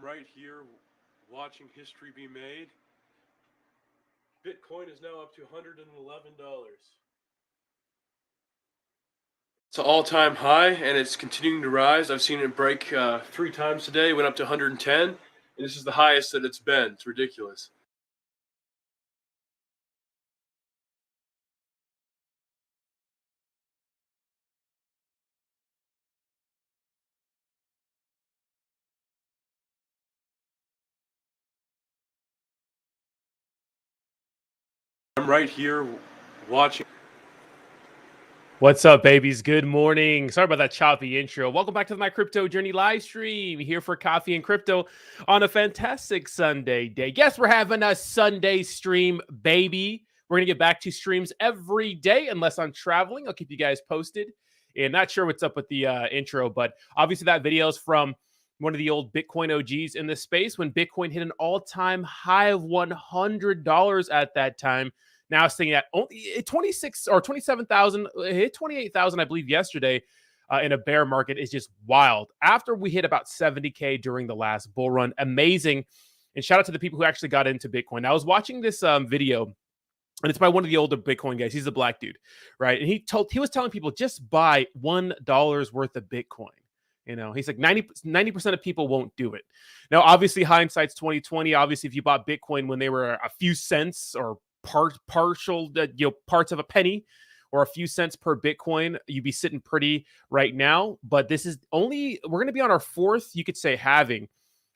right here watching history be made. Bitcoin is now up to $111. It's an all-time high, and it's continuing to rise. I've seen it break 3 times today. It went up to 110, and this is the highest that it's been. It's ridiculous. I'm right here watching. What's up, babies? Good morning. Sorry about that choppy intro. Welcome back to my crypto journey live stream here for coffee and crypto on a fantastic Sunday day. Guess we're having a Sunday stream, baby. We're going to get back to streams every day unless I'm traveling. I'll keep you guys posted. And not sure what's up with the intro, but obviously that video is from one of the old Bitcoin OGs in this space when Bitcoin hit an all-time high of $100 at that time. Now it's sitting at only 26 or 27,000, hit 28,000, I believe, yesterday in a bear market is just wild. After we hit about 70K during the last bull run, amazing. And shout out to the people who actually got into Bitcoin. I was watching this video, and it's by one of the older Bitcoin guys. He's a black dude, right? And he was telling people just buy $1 worth of Bitcoin. You know, he's like 90% of people won't do it. Now, obviously, hindsight's 2020. Obviously, if you bought Bitcoin when they were a few cents or partial, parts of a penny or a few cents per Bitcoin, you'd be sitting pretty right now. But this is we're going to be on our fourth, you could say, halving,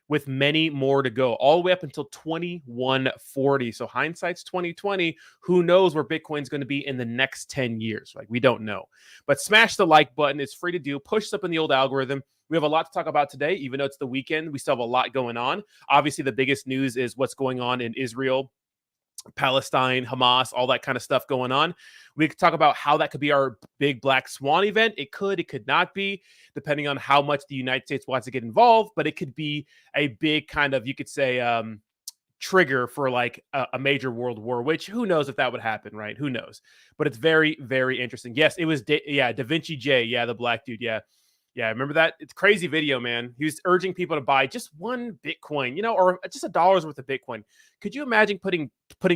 with many more to go, all the way up until 2140. So hindsight's 2020. Who knows where Bitcoin's going to be in the next 10 years? Like, we don't know. But smash the like button. It's free to do. Push us up in the old algorithm. We have a lot to talk about today, even though it's the weekend. We still have a lot going on. Obviously, the biggest news is what's going on in Israel, Palestine, Hamas, all that kind of stuff going on. We could talk about how that could be our big black swan event. It could not be, depending on how much the United States wants to get involved, but it could be a big kind of, you could say, trigger for like a major world war, which who knows if that would happen, right? Who knows? But it's very, very interesting. Yes, it was, Da Vinci J. Yeah, the black dude. Yeah. Yeah, remember that? It's a crazy video, man. He was urging people to buy just one Bitcoin, or just $1 worth of Bitcoin. Could you imagine putting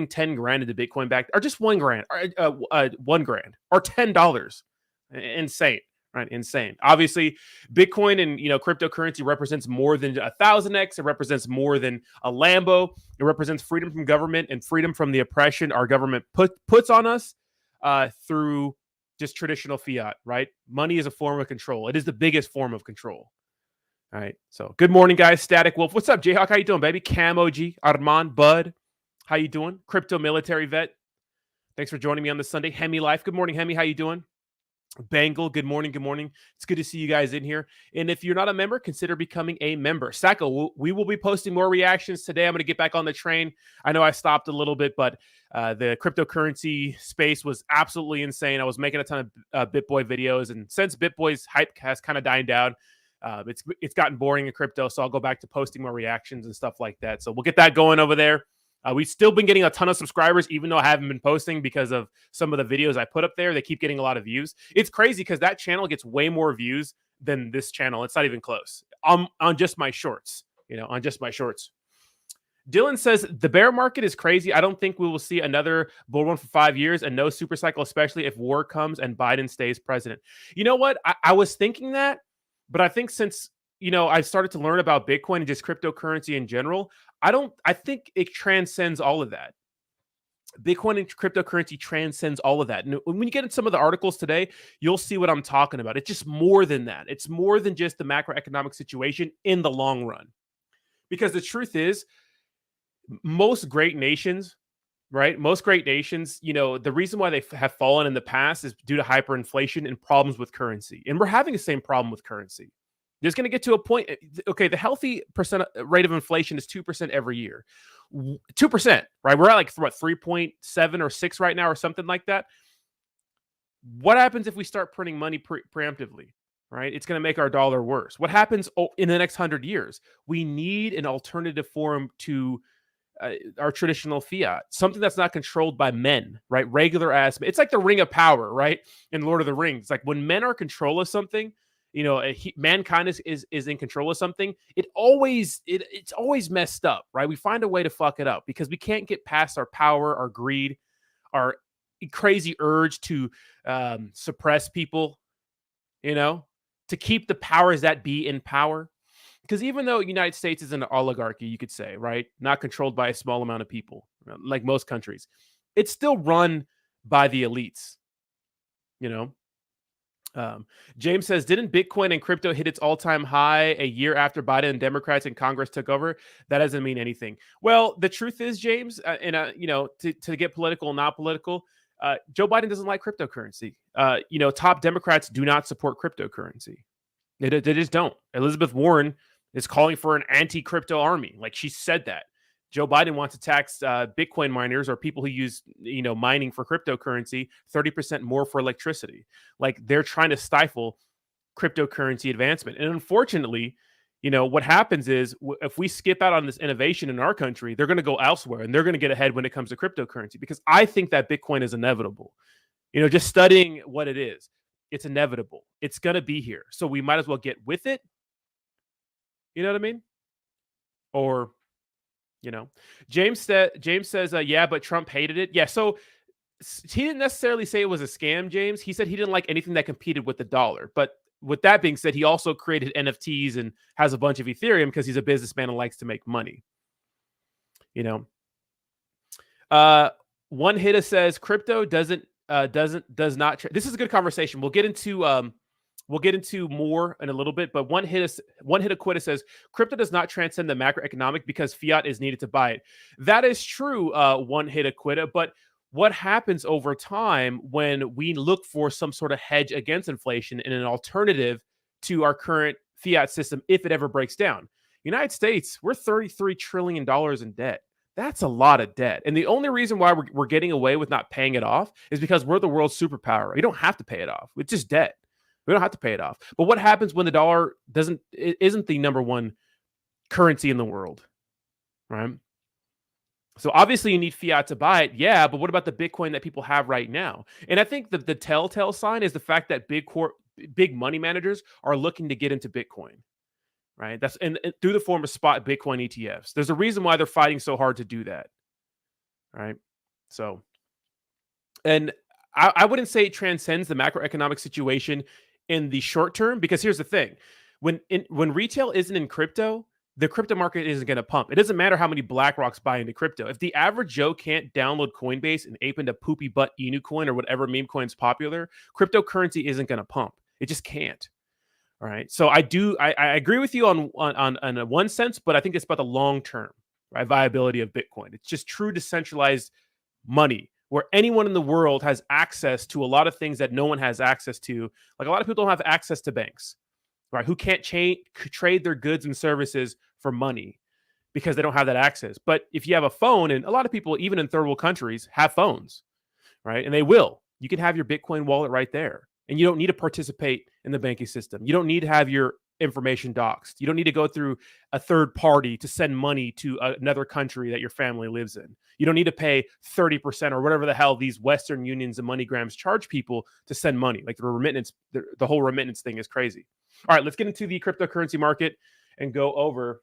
10 grand into Bitcoin back, or just 1 grand, or 1 grand, or $10? Insane, right? Insane. Obviously, Bitcoin and cryptocurrency represents more than 1,000x. It represents more than a Lambo. It represents freedom from government and freedom from the oppression our government puts on us through just traditional fiat, right? Money is a form of control. It is the biggest form of control. All right. So good morning, guys. Static Wolf. What's up, Jayhawk? How you doing, baby? Cam OG, Armand, Bud. How you doing? Crypto military vet. Thanks for joining me on this Sunday. Hemi Life. Good morning, Hemi. How you doing? Bangle, good morning. Good morning. It's good to see you guys in here. And if you're not a member, consider becoming a member. Sacco, we will be posting more reactions today. I'm going to get back on the train. I know I stopped a little bit, but the cryptocurrency space was absolutely insane. I was making a ton of BitBoy videos, and since BitBoy's hype has kind of died down, it's gotten boring in crypto, so I'll go back to posting more reactions and stuff like that. So we'll get that going over there. We've still been getting a ton of subscribers, even though I haven't been posting because of some of the videos I put up there. They keep getting a lot of views. It's crazy because that channel gets way more views than this channel. It's not even close. On just my shorts, on just my shorts. Dylan says, the bear market is crazy. I don't think we will see another bull run for 5 years and no super cycle, especially if war comes and Biden stays president. You know what? I was thinking that, but I think since I started to learn about Bitcoin and just cryptocurrency in general, I think it transcends all of that. Bitcoin and cryptocurrency transcends all of that. And when you get into some of the articles today, you'll see what I'm talking about. It's just more than that. It's more than just the macroeconomic situation in the long run. Because the truth is, most great nations, right? Most great nations, the reason why they have fallen in the past is due to hyperinflation and problems with currency. And we're having the same problem with currency. There's going to get to a point. Okay, the healthy rate of inflation is 2% every year. 2%, right? We're at like 3.7 or 6 right now, or something like that. What happens if we start printing money preemptively, right? It's going to make our dollar worse. What happens in the next 100 years? We need an alternative form to our traditional fiat, something that's not controlled by men, right? Regular ass. It's like the Ring of Power, right? In Lord of the Rings. It's like when men are in control of something, mankind is in control of something, it's always messed up, right? We find a way to fuck it up because we can't get past our power, our greed, our crazy urge to suppress people, to keep the powers that be in power. Because even though the United States is an oligarchy, you could say, right, not controlled by a small amount of people, like most countries, it's still run by the elites. James says, didn't Bitcoin and crypto hit its all-time high a year after Biden and Democrats in Congress took over? That doesn't mean anything. Well, the truth is, James, to get political, not political, Joe Biden doesn't like cryptocurrency. Top Democrats do not support cryptocurrency. They just don't. Elizabeth Warren is calling for an anti-crypto army. Like, she said that. Joe Biden wants to tax Bitcoin miners or people who use, mining for cryptocurrency 30% more for electricity. Like, they're trying to stifle cryptocurrency advancement. And unfortunately, what happens is if we skip out on this innovation in our country, they're going to go elsewhere and they're going to get ahead when it comes to cryptocurrency, because I think that Bitcoin is inevitable. Just studying what it is, it's inevitable. It's going to be here. So we might as well get with it. You know what I mean? Or, James says, yeah, but Trump hated it. Yeah. So he didn't necessarily say it was a scam, James. He said he didn't like anything that competed with the dollar. But with that being said, he also created NFTs and has a bunch of Ethereum because he's a businessman and likes to make money. One hitter says crypto does not. This is a good conversation. We'll get into more in a little bit, but one hit quitter says crypto does not transcend the macroeconomic because fiat is needed to buy it. That is true. One hit quitter, but what happens over time when we look for some sort of hedge against inflation and an alternative to our current fiat system if it ever breaks down? United States, we're $33 trillion in debt. That's a lot of debt. And the only reason why we're getting away with not paying it off is because we're the world's superpower. We don't have to pay it off. It's just debt. We don't have to pay it off. But what happens when the dollar isn't the number one currency in the world, right? So obviously you need fiat to buy it. Yeah, but what about the Bitcoin that people have right now? And I think the telltale sign is the fact that big money managers are looking to get into Bitcoin, right? That's and through the form of spot Bitcoin ETFs. There's a reason why they're fighting so hard to do that, right? So, and I wouldn't say it transcends the macroeconomic situation in the short term, because here's the thing: when retail isn't in crypto, the crypto market isn't going to pump. It doesn't matter how many BlackRocks buy into crypto. If the average Joe can't download Coinbase and ape into poopy butt Inu coin or whatever meme coin's popular, cryptocurrency isn't going to pump. It just can't. All right. So I agree with you on one sense, but I think it's about the long term, right, viability of Bitcoin. It's just true decentralized money where anyone in the world has access to a lot of things that no one has access to. Like, a lot of people don't have access to banks, right? Who can't trade their goods and services for money because they don't have that access. But if you have a phone, and a lot of people, even in third world countries, have phones, right? And they will. You can have your Bitcoin wallet right there. And you don't need to participate in the banking system. You don't need to have your information doxed. You don't need to go through a third party to send money to another country that your family lives in. You don't need to pay 30% or whatever the hell these Western unions and MoneyGrams charge people to send money. Like, the whole remittance thing is crazy. All right, let's get into the cryptocurrency market and go over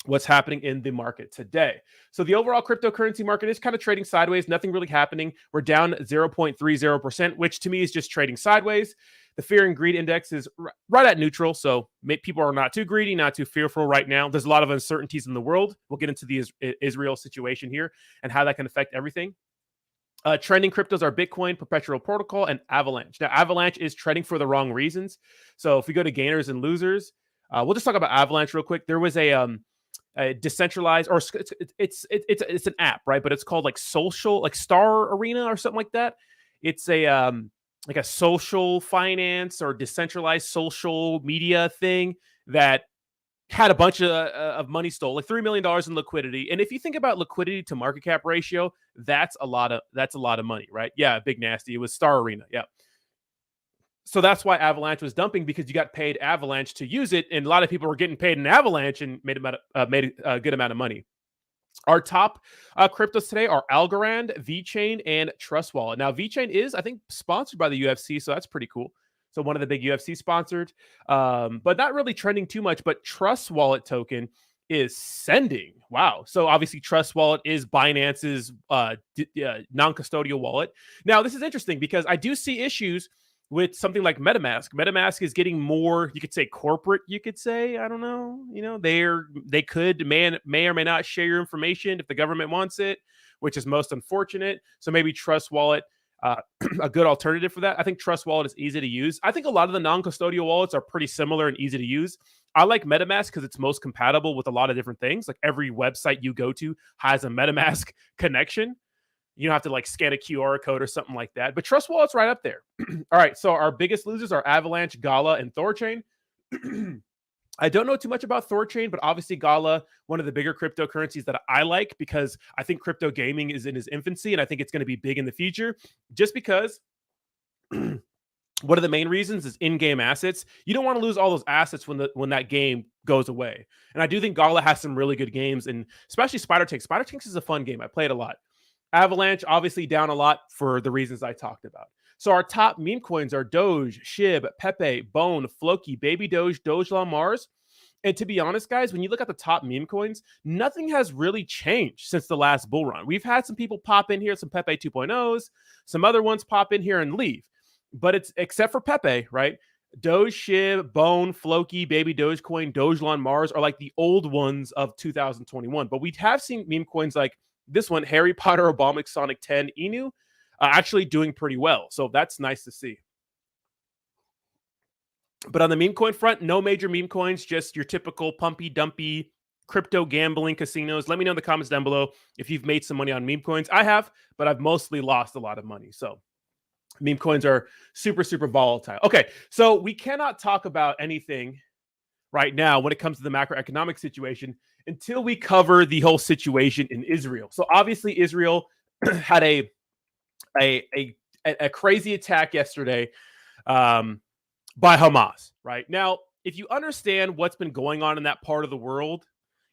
what's happening in the market today. So the overall cryptocurrency market is kind of trading sideways. Nothing really happening. We're down 0.30%, which to me is just trading sideways. The fear and greed index is right at neutral. So people are not too greedy, not too fearful right now. There's a lot of uncertainties in the world. We'll get into the Israel situation here and how that can affect everything. Trending cryptos are Bitcoin, Perpetual Protocol, and Avalanche. Now, Avalanche is trending for the wrong reasons. So if we go to gainers and losers, we'll just talk about Avalanche real quick. There was a decentralized, or it's an app, right? But it's called like social, like Star Arena or something like that. It's a like a social finance or decentralized social media thing that had a bunch of money stole, like $3 million in liquidity. And if you think about liquidity to market cap ratio, that's a lot of money, right? Yeah, big nasty. It was Star Arena, yeah. So that's why Avalanche was dumping, because you got paid Avalanche to use it, and a lot of people were getting paid in Avalanche and made a good amount of money. Our top cryptos today are Algorand, VeChain, and Trust Wallet. Now, VeChain is, I think, sponsored by the UFC, so that's pretty cool. So one of the big UFC sponsored, but not really trending too much. But Trust Wallet token is sending. Wow. So obviously Trust Wallet is Binance's non-custodial wallet. Now, this is interesting because I do see issues with something like MetaMask. MetaMask is getting more, you could say corporate, you could say, I don't know, they could may or may not share your information if the government wants it, which is most unfortunate. So maybe Trust Wallet, a good alternative for that. I think Trust Wallet is easy to use. I think a lot of the non-custodial wallets are pretty similar and easy to use. I like MetaMask because it's most compatible with a lot of different things. Like every website you go to has a MetaMask connection. You don't have to like scan a QR code or something like that. But Trust Wallet's right up there. All right. So our biggest losers are Avalanche, Gala, and Thorchain. I don't know too much about Thorchain, but obviously Gala, one of the bigger cryptocurrencies that I like because I think crypto gaming is in its infancy and I think it's going to be big in the future just because one of the main reasons is in-game assets. You don't want to lose all those assets when that game goes away. And I do think Gala has some really good games, and especially Spider Tanks. Spider Tanks is a fun game. I play it a lot. Avalanche, obviously down a lot for the reasons I talked about. So our top meme coins are Doge, Shib, Pepe, Bone, Floki, Baby Doge, Dogelon Mars. And to be honest, guys, when you look at the top meme coins, nothing has really changed since the last bull run. We've had some people pop in here, some Pepe 2.0s, some other ones pop in here and leave. But it's except for Pepe, right? Doge, Shib, Bone, Floki, Baby Dogecoin, Dogelon Mars are like the old ones of 2021. But we have seen meme coins like this one, Harry Potter, Obama, Sonic 10, Inu, actually doing pretty well. So that's nice to see. But on the meme coin front, no major meme coins, just your typical pumpy, dumpy crypto gambling casinos. Let me know in the comments down below if you've made some money on meme coins. I have, but I've mostly lost a lot of money. So meme coins are super, super volatile. Okay, so we cannot talk about anything right now when it comes to the macroeconomic situation until we cover the whole situation in Israel. So obviously Israel had a crazy attack yesterday by Hamas, right? Now, if you understand what's been going on in that part of the world,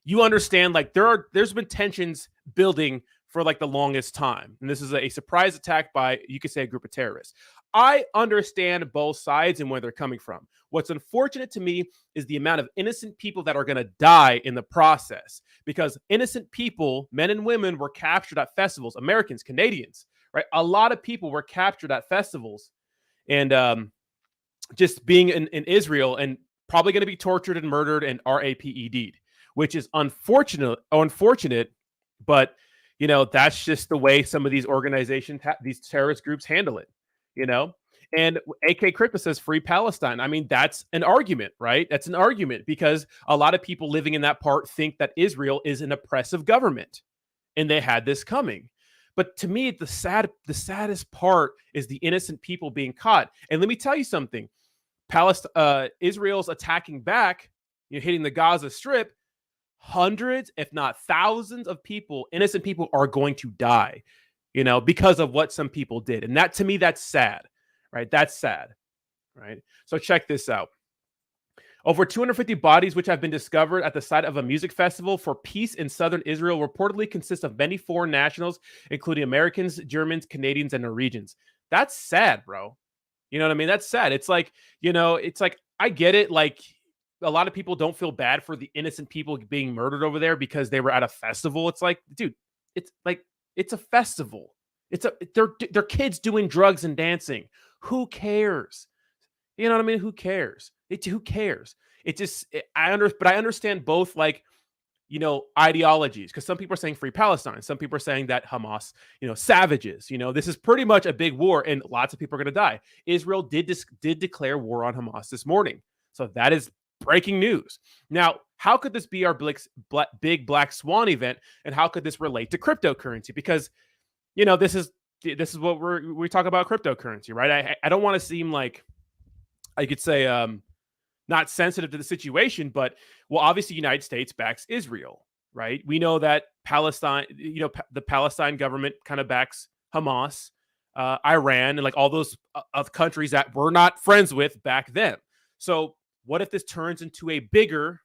you understand like there's been tensions building for like the longest time. And this is a surprise attack by, you could say, a group of terrorists. I understand both sides and where they're coming from. What's unfortunate to me is the amount of innocent people that are going to die in the process, because innocent people, men and women, were captured at festivals. Americans, Canadians, right? A lot of people were captured at festivals and just being in Israel and probably going to be tortured and murdered and RAPED'd, which is unfortunate, but you know, that's just the way some of these organizations, these terrorist groups handle it, you know? And AK Crypto says free Palestine. I mean, that's an argument, right? That's an argument because a lot of people living in that part think that Israel is an oppressive government and they had this coming. But to me, the saddest part is the innocent people being caught. And let me tell you something. Israel's attacking back, hitting the Gaza Strip. Hundreds, if not thousands of people, innocent people are going to die, you know, because of what some people did. And that, to me, that's sad, right? That's sad, right? So check this out. Over 250 bodies which have been discovered at the site of a music festival for peace in southern Israel reportedly consist of many foreign nationals, including Americans, Germans, Canadians, and Norwegians. That's sad, bro. You know what I mean? That's sad. It's like, you know, it's like, I get it. Like, a lot of people don't feel bad for the innocent people being murdered over there because they were at a festival. It's like, dude, it's like, it's a festival. They're kids doing drugs and dancing. Who cares? You know what I mean? Who cares? Who cares? But I understand both, like, you know, ideologies, because some people are saying free Palestine. Some people are saying that Hamas, you know, savages, you know, this is pretty much a big war and lots of people are going to die. Israel did declare war on Hamas this morning. So that is breaking news. Now, how could this be our big black swan event, and how could this relate to cryptocurrency? Because, you know, this is what we talk about cryptocurrency, right? I don't want to seem like, I could say, not sensitive to the situation, but, well, obviously, United States backs Israel, right? We know that Palestine, you know, the Palestine government kind of backs Hamas, Iran, and like all those of countries that we're not friends with back then. So what if this turns into a bigger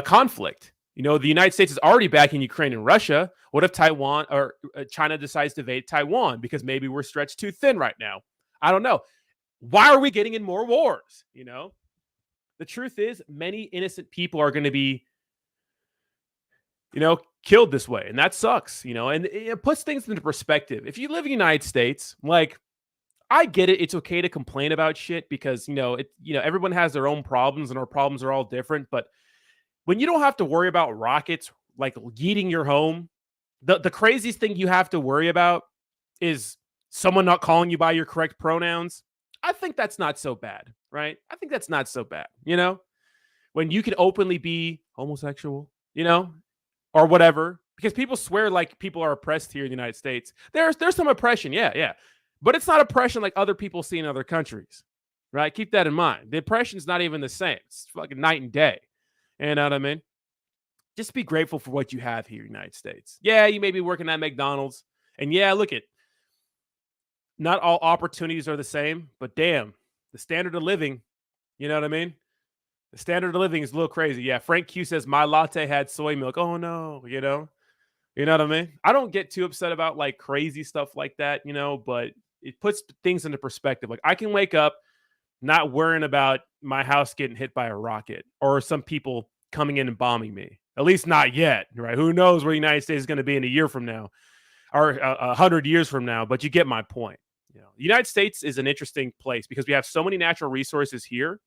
conflict? You know, the United States is already backing Ukraine and Russia. What if Taiwan or China decides to invade Taiwan because maybe we're stretched too thin right now? I don't know. why are we getting in more wars? The truth is many innocent people are going to be, killed this way. And that sucks, and it puts things into perspective. If you live in the United States, like, I get it. It's okay to complain about shit because, everyone has their own problems and our problems are all different. But when you don't have to worry about rockets, like yeeting your home, the craziest thing you have to worry about is someone not calling you by your correct pronouns. I think that's not so bad, right? I think that's not so bad, when you can openly be homosexual, or whatever, because people swear like people are oppressed here in the United States. There's some oppression, yeah, but it's not oppression like other people see in other countries, right? Keep that in mind. The oppression's not even the same. It's fucking night and day. You know what I mean? Just be grateful for what you have here in the United States. Yeah, you may be working at McDonald's, and yeah, look at, not all opportunities are the same, but damn, the standard of living, you know what I mean? The standard of living is a little crazy. Yeah, Frank Q says my latte had soy milk. Oh no, You know what I mean? I don't get too upset about like crazy stuff like that, but it puts things into perspective. Like I can wake up not worrying about my house getting hit by a rocket or some people coming in and bombing me. At least not yet, right? Who knows where the United States is going to be in a year from now or 100 years from now, but you get my point. The United States is an interesting place because we have so many natural resources here.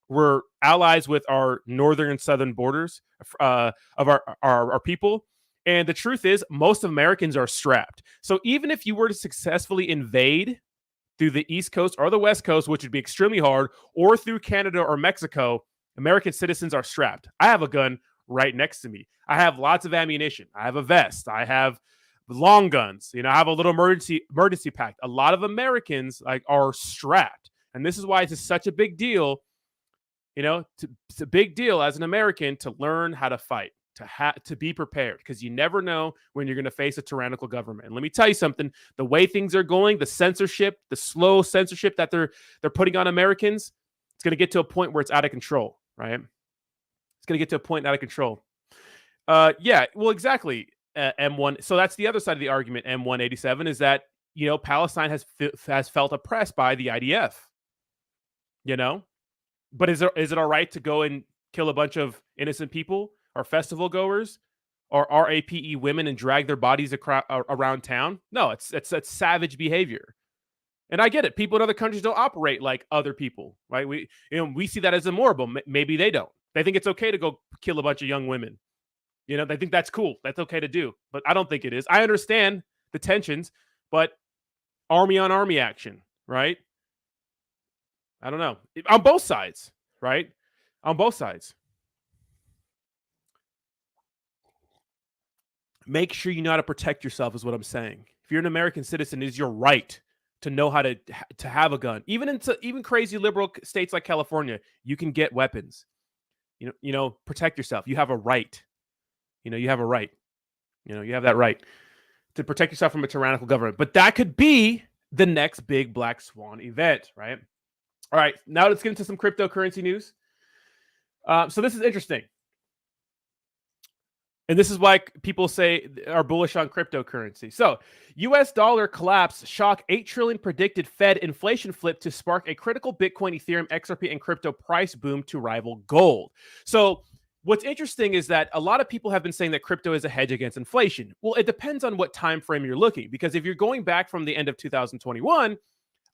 We're allies with our northern and southern borders of our people. And the truth is, most Americans are strapped. So even if you were to successfully invade through the East Coast or the West Coast, which would be extremely hard, or through Canada or Mexico, American citizens are strapped. I have a gun right next to me. I have lots of ammunition. I have a vest. I have long guns. I have a little emergency pack. A lot of Americans are strapped. And this is why it's such a big deal. It's a big deal as an American to learn how to fight, to be prepared, because you never know when you're going to face a tyrannical government. And let me tell you something, the way things are going, the censorship, the slow censorship that they're putting on Americans, it's going to get to a point where it's out of control, right? It's going to get to a point out of control. Yeah, well, exactly. M1. So that's the other side of the argument. M187 is that, Palestine has felt oppressed by the IDF, but is it all right to go and kill a bunch of innocent people or festival goers or RAPE women and drag their bodies around town? No, it's savage behavior. And I get it. People in other countries don't operate like other people, right? We see that as immoral. Maybe they don't. They think it's okay to go kill a bunch of young women. They think that's cool. That's okay to do. But I don't think it is. I understand the tensions, but army on army action, right? I don't know. On both sides, right? On both sides. Make sure you know how to protect yourself is what I'm saying. If you're an American citizen, it is your right to know how to have a gun. Even crazy liberal states like California, you can get weapons. Protect yourself. You have a right. You have a right. You have that right to protect yourself from a tyrannical government. But that could be the next big black swan event, right? All right, now let's get into some cryptocurrency news. So this is interesting. And this is why people are bullish on cryptocurrency. So, US dollar collapse, shock 8 trillion predicted Fed inflation flip to spark a critical Bitcoin, Ethereum, XRP, and crypto price boom to rival gold. So, what's interesting is that a lot of people have been saying that crypto is a hedge against inflation. Well, it depends on what time frame you're looking, because if you're going back from the end of 2021,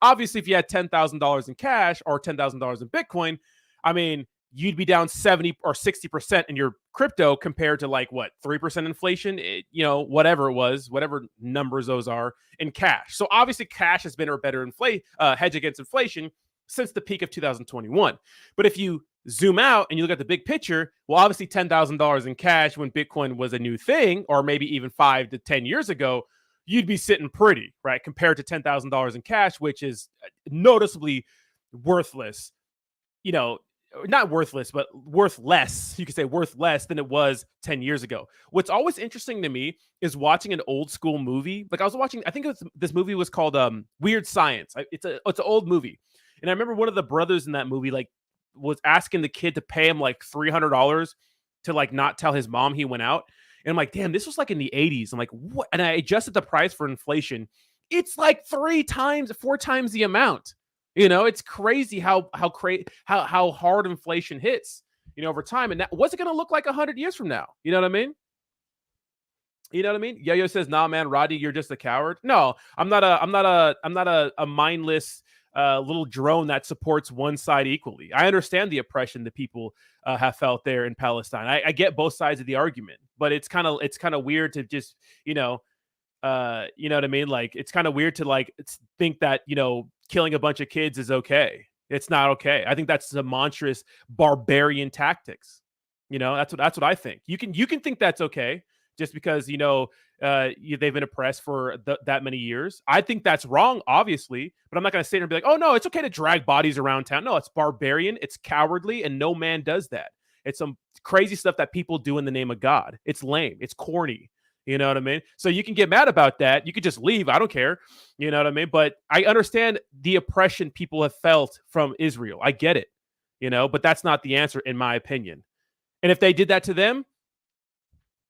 obviously if you had $10,000 in cash or $10,000 in Bitcoin, I mean, you'd be down 70 or 60% in your crypto compared to 3% inflation, whatever it was, whatever numbers those are in cash. So obviously cash has been a better hedge against inflation since the peak of 2021. But if you zoom out and you look at the big picture, well, obviously $10,000 in cash when Bitcoin was a new thing, or maybe even 5 to 10 years ago, you'd be sitting pretty, right? Compared to $10,000 in cash, which is noticeably worthless, not worthless, but worth less. You could say worth less than it was 10 years ago. What's always interesting to me is watching an old school movie. Like I was watching, I think this movie was called Weird Science. It's an old movie. And I remember one of the brothers in that movie, was asking the kid to pay him $300 to not tell his mom he went out. And I'm like, damn, this was in the 80s. I'm like, what? And I adjusted the price for inflation. It's 4 times the amount. It's crazy how hard inflation hits, over time. And what's it going to look like 100 years from now? You know what I mean? Yo-Yo says, "Nah, man, Roddy, you're just a coward." No, I'm not a mindless little drone that supports one side equally. I understand the oppression that people have felt there in Palestine. I get both sides of the argument, but it's kind of weird to just you know what I mean? Like, it's kind of weird to think that killing a bunch of kids is okay. It's not okay. I think that's some monstrous barbarian tactics. That's what I think. You can think that's okay just because they've been oppressed for that many years. I think that's wrong, obviously, but I'm not going to sit here and be like, oh no, it's okay to drag bodies around town. No, it's barbarian, it's cowardly, and no man does that. It's some crazy stuff that people do in the name of God. It's lame. It's corny. You know what I mean? So you can get mad about that. You could just leave. I don't care. You know what I mean? But I understand the oppression people have felt from Israel. I get it. But that's not the answer, in my opinion. And if they did that to them,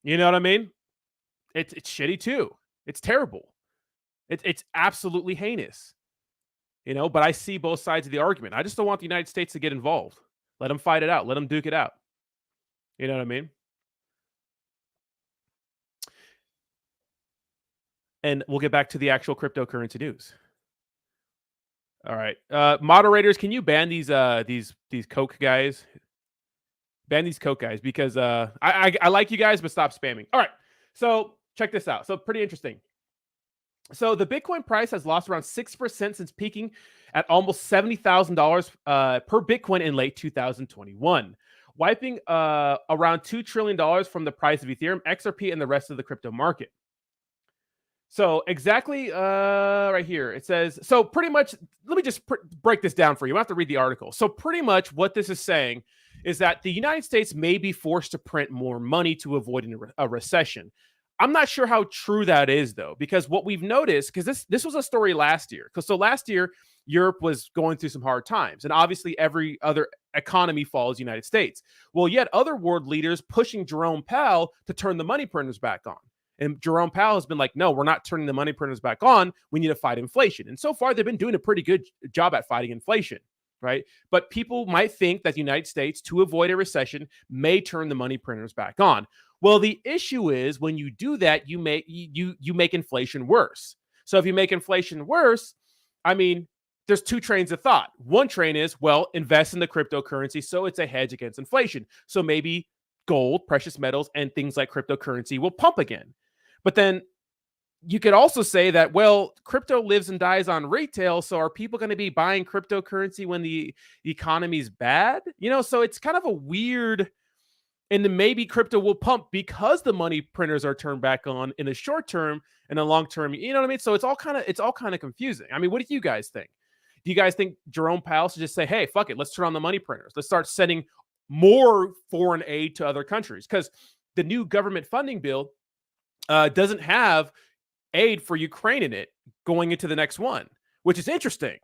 you know what I mean? It's shitty too. It's terrible. It's absolutely heinous. But I see both sides of the argument. I just don't want the United States to get involved. Let them fight it out. Let them duke it out. You know what I mean? And we'll get back to the actual cryptocurrency news. All right, moderators, can you ban these Coke guys? Ban these Coke guys because I like you guys, but stop spamming. All right, so check this out. So pretty interesting. So the Bitcoin price has lost around 6% since peaking at almost $70,000 per Bitcoin in late 2021, wiping around $2 trillion from the price of Ethereum, XRP, and the rest of the crypto market. So exactly right here, it says, so pretty much, let me just break this down for you. I have to read the article. So pretty much what this is saying is that the United States may be forced to print more money to avoid a recession. I'm not sure how true that is, though, because what we've noticed, because this was a story last year. So last year, Europe was going through some hard times, and obviously every other economy follows the United States. Well, yet other world leaders pushing Jerome Powell to turn the money printers back on. And Jerome Powell has been like, no, we're not turning the money printers back on. We need to fight inflation. And so far, they've been doing a pretty good job at fighting inflation, right? But people might think that the United States, to avoid a recession, may turn the money printers back on. Well, the issue is when you do that, you make inflation worse. So if you make inflation worse, I mean, there's two trains of thought. One train is, well, invest in the cryptocurrency so it's a hedge against inflation. So maybe gold, precious metals, and things like cryptocurrency will pump again. But then you could also say that, well, crypto lives and dies on retail. So are people going to be buying cryptocurrency when the economy's bad? So it's kind of a weird, and then maybe crypto will pump because the money printers are turned back on in the short term and the long term. You know what I mean? So it's all kind of confusing. I mean, what do you guys think? Do you guys think Jerome Powell should just say, hey, fuck it, let's turn on the money printers. Let's start sending more foreign aid to other countries? Because the new government funding bill doesn't have aid for Ukraine in it going into the next one, which is interesting.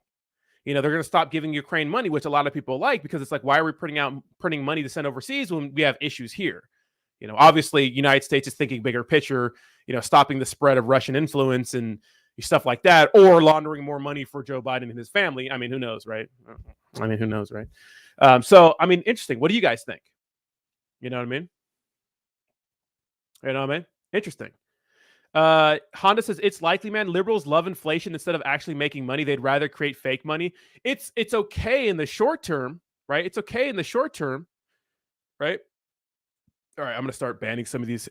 They're going to stop giving Ukraine money, which a lot of people like, because it's like, why are we printing money to send overseas when we have issues here? Obviously, United States is thinking bigger picture, stopping the spread of Russian influence and stuff like that, or laundering more money for Joe Biden and his family. I mean, who knows, right? So, I mean, interesting. What do you guys think? You know what I mean? Interesting. Honda says it's likely, man. Liberals love inflation instead of actually making money. They'd rather create fake money. It's okay in the short term, right? It's okay in the short term, right? All right, I'm gonna start banning some of these.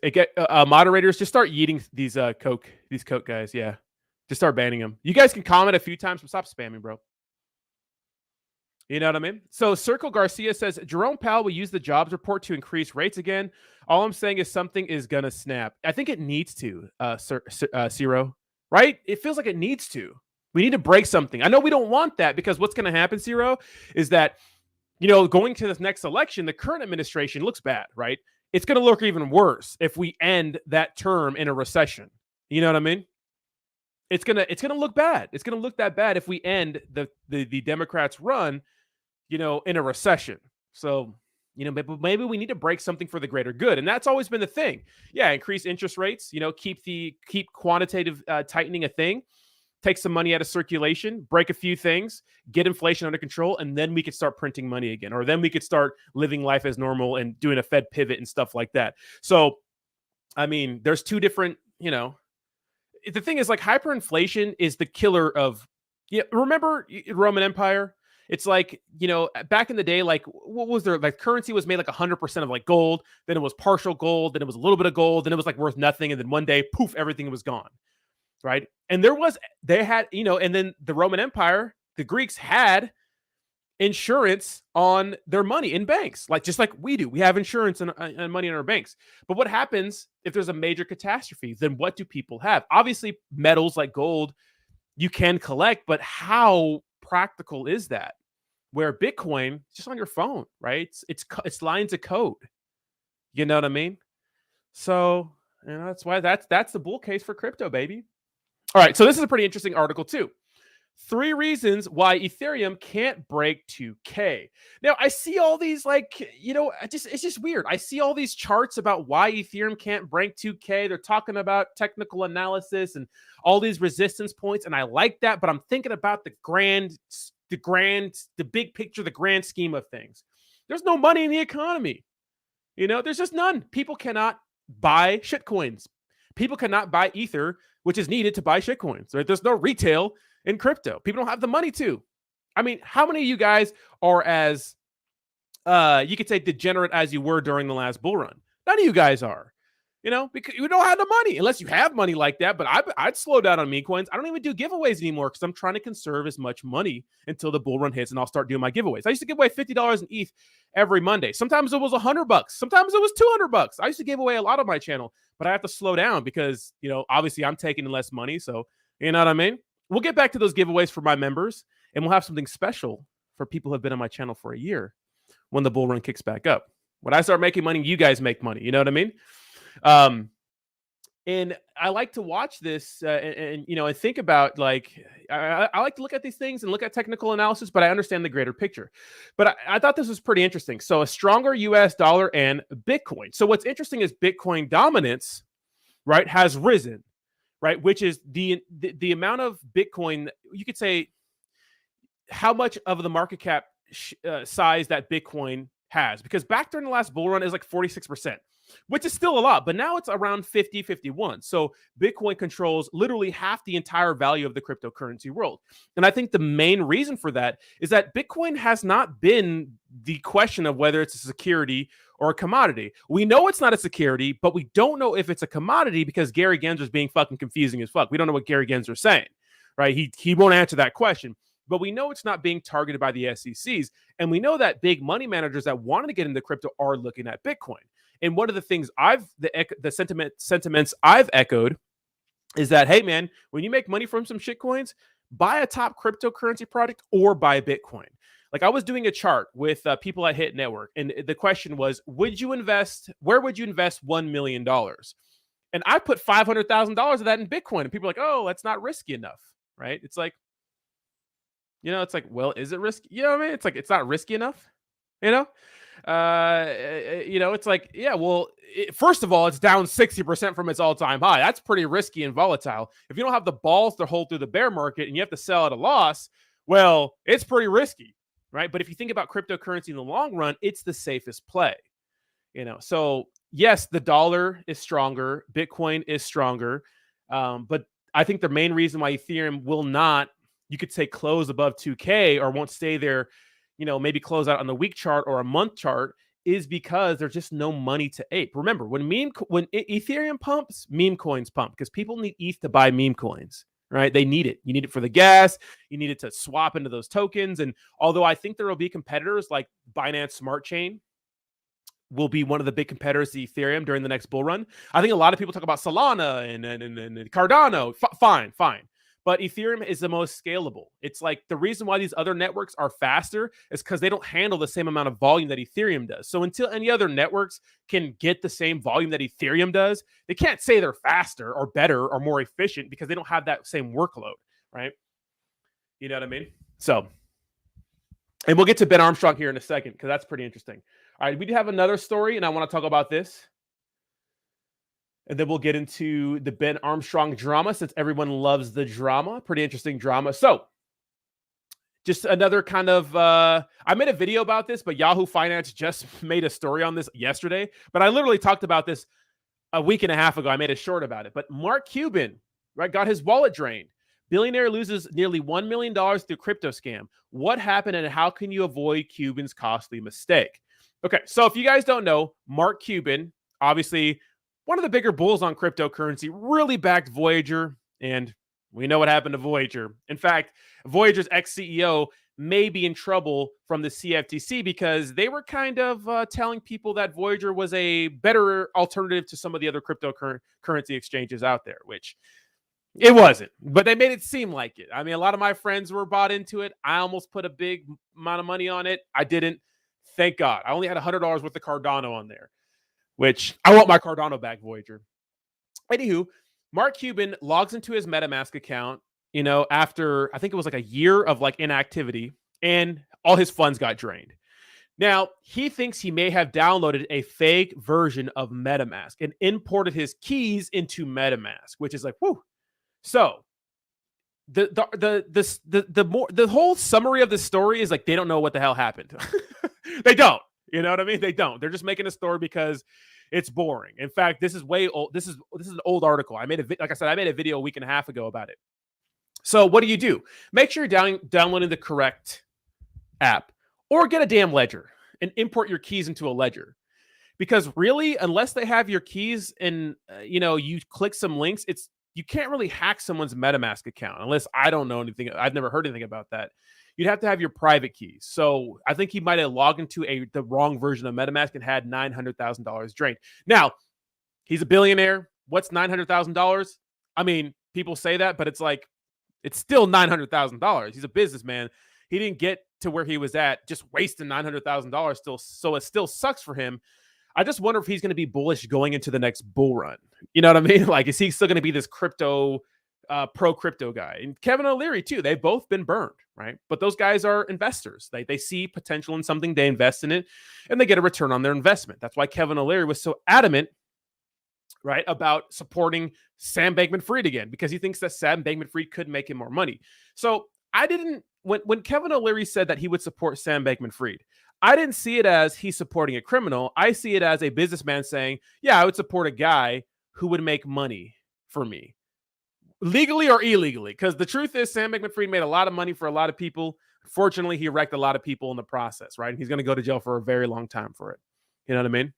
Moderators, just start yeeting these Coke guys. Yeah, just start banning them. You guys can comment a few times, but stop spamming, bro. You know what I mean? So Circle Garcia says Jerome Powell will use the jobs report to increase rates again. All I'm saying is something is going to snap. I think it needs to, Ciro, right? It feels like it needs to. We need to break something. I know we don't want that, because what's going to happen, Ciro, is that, going to this next election, the current administration looks bad, right? It's going to look even worse if we end that term in a recession. You know what I mean? It's gonna look bad. It's gonna look that bad if we end the Democrats' run, in a recession. So, maybe we need to break something for the greater good, and that's always been the thing. Yeah, increase interest rates. Keep quantitative tightening a thing, take some money out of circulation, break a few things, get inflation under control, and then we could start printing money again, or then we could start living life as normal and doing a Fed pivot and stuff like that. So, I mean, there's two different, the thing is, like, hyperinflation is the killer of, remember Roman Empire? It's like, back in the day, like, what was there? Like, currency was made like 100% of like gold. Then it was partial gold. Then it was a little bit of gold. Then it was like worth nothing. And then one day, poof, everything was gone. Right. And they had, and then the Roman Empire, the Greeks had insurance on their money in banks, like just like we do. We have insurance and money in our banks. But what happens if there's a major catastrophe? Then what do people have? Obviously, metals like gold you can collect, but how practical is that? Where Bitcoin, just on your phone, right? It's lines of code. You know what I mean? So that's why that's the bull case for crypto, baby. All right, so this is a pretty interesting article too. 3 reasons why Ethereum can't break 2K. Now, I see all these it's just weird. I see all these charts about why Ethereum can't break 2K. They're talking about technical analysis and all these resistance points, and I like that, but I'm thinking about the big picture, the grand scheme of things. There's no money in the economy. There's just none. People cannot buy shitcoins. People cannot buy Ether, which is needed to buy shitcoins. Right? There's no retail in crypto. People don't have the money to. I mean, how many of you guys are as, you could say, degenerate as you were during the last bull run? None of you guys are. Because you don't have the money unless you have money like that. But I'd slow down on meme coins. I don't even do giveaways anymore because I'm trying to conserve as much money until the bull run hits, and I'll start doing my giveaways. I used to give away $50 in ETH every Monday. Sometimes it was $100. Sometimes it was $200. I used to give away a lot on my channel, but I have to slow down because, obviously I'm taking in less money. So, you know what I mean? We'll get back to those giveaways for my members, and we'll have something special for people who have been on my channel for a year when the bull run kicks back up. When I start making money, you guys make money. You know what I mean? And I like to watch this and think about, like, I like to look at these things and look at technical analysis, but I understand the greater picture. But I thought this was pretty interesting. So a stronger US dollar and Bitcoin. So what's interesting is Bitcoin dominance, right, has risen, right? Which is the amount of Bitcoin, you could say how much of the market cap size that Bitcoin has. Because back during the last bull run, it was like 46%. Which is still a lot, but now it's around 50, 51. So Bitcoin controls literally half the entire value of the cryptocurrency world. And I think the main reason for that is that Bitcoin has not been the question of whether it's a security or a commodity. We know it's not a security, but we don't know if it's a commodity because Gary Gensler's being fucking confusing as fuck. We don't know what Gary Gensler's saying, right? He won't answer that question. But we know it's not being targeted by the SECs. And we know that big money managers that wanted to get into crypto are looking at Bitcoin. And one of the things the sentiments I've echoed is that, hey, man, when you make money from some shitcoins, buy a top cryptocurrency product or buy Bitcoin. Like, I was doing a chart with people at Hit Network, and the question was, where would you invest $1 million? And I put $500,000 of that in Bitcoin. And people are like, oh, that's not risky enough, right? It's like, well, is it risky? You know what I mean? It's like, it's not risky enough, it's like, yeah, well, first of all, it's down 60% from its all-time high. That's pretty risky and volatile. If you don't have the balls to hold through the bear market and you have to sell at a loss, well, it's pretty risky, right? But if you think about cryptocurrency in the long run, it's the safest play, So yes, the dollar is stronger, Bitcoin is stronger, but I think the main reason why Ethereum will not, you could say, close above 2K or won't stay there, maybe close out on the week chart or a month chart, is because there's just no money to ape. Remember, when Ethereum pumps, meme coins pump because people need ETH to buy meme coins, right? They need it. You need it for the gas. You need it to swap into those tokens. And although I think there will be competitors like Binance Smart Chain will be one of the big competitors to Ethereum during the next bull run. I think a lot of people talk about Solana and Cardano. Fine. But Ethereum is the most scalable. It's like the reason why these other networks are faster is because they don't handle the same amount of volume that Ethereum does. So until any other networks can get the same volume that Ethereum does, they can't say they're faster or better or more efficient because they don't have that same workload, right? You know what I mean? So, and we'll get to Ben Armstrong here in a second because that's pretty interesting. All right, we do have another story, and I want to talk about this. And then we'll get into the Ben Armstrong drama, since everyone loves the drama. Pretty interesting drama. So just another kind of, I made a video about this, but Yahoo Finance just made a story on this yesterday. But I literally talked about this a week and a half ago. I made a short about it. But Mark Cuban, right, got his wallet drained. Billionaire loses nearly $1 million through crypto scam. What happened, and how can you avoid Cuban's costly mistake? Okay, so if you guys don't know, Mark Cuban, obviously one of the bigger bulls on cryptocurrency, really backed Voyager, and we know what happened to Voyager. In fact, Voyager's ex-CEO may be in trouble from the CFTC because they were kind of telling people that Voyager was a better alternative to some of the other cryptocurrency exchanges out there, which it wasn't, but they made it seem like it. I mean, a lot of my friends were bought into it. I almost put a big amount of money on it. I didn't. Thank God. I only had $100 worth of Cardano on there, which I want my Cardano back, Voyager. Anywho, Mark Cuban logs into his MetaMask account, after I think it was like a year of like inactivity, and all his funds got drained. Now, he thinks he may have downloaded a fake version of MetaMask and imported his keys into MetaMask, which is like, whew. So the whole summary of the story is like they don't know what the hell happened. They don't. You know what I mean? They don't. They're just making a story because it's boring. In fact, this is way old. This is an old article. I made a video a week and a half ago about it. So what do? Make sure you're downloading the correct app, or get a damn ledger and import your keys into a ledger. Because really, unless they have your keys and you click some links, you can't really hack someone's MetaMask account unless I don't know anything. I've never heard anything about that. You'd have to have your private keys. So I think he might have logged into the wrong version of MetaMask and had $900,000 drained. Now, he's a billionaire. What's $900,000? I mean, people say that, but it's like, it's still $900,000. He's a businessman. He didn't get to where he was at just wasting $900,000 still. So it still sucks for him. I just wonder if he's going to be bullish going into the next bull run. You know what I mean? Like, is he still going to be this pro crypto guy? And Kevin O'Leary too. They've both been burned, right? But those guys are investors. They see potential in something, they invest in it, and they get a return on their investment. That's why Kevin O'Leary was so adamant, right, about supporting Sam Bankman-Fried again, because he thinks that Sam Bankman-Fried could make him more money. So when Kevin O'Leary said that he would support Sam Bankman-Fried, I didn't see it as he's supporting a criminal. I see it as a businessman saying, yeah, I would support a guy who would make money for me, legally or illegally. Because the truth is, Sam Bankman-Fried made a lot of money for a lot of people. Fortunately, he wrecked a lot of people in the process, right? And he's going to go to jail for a very long time for it. You know what I mean?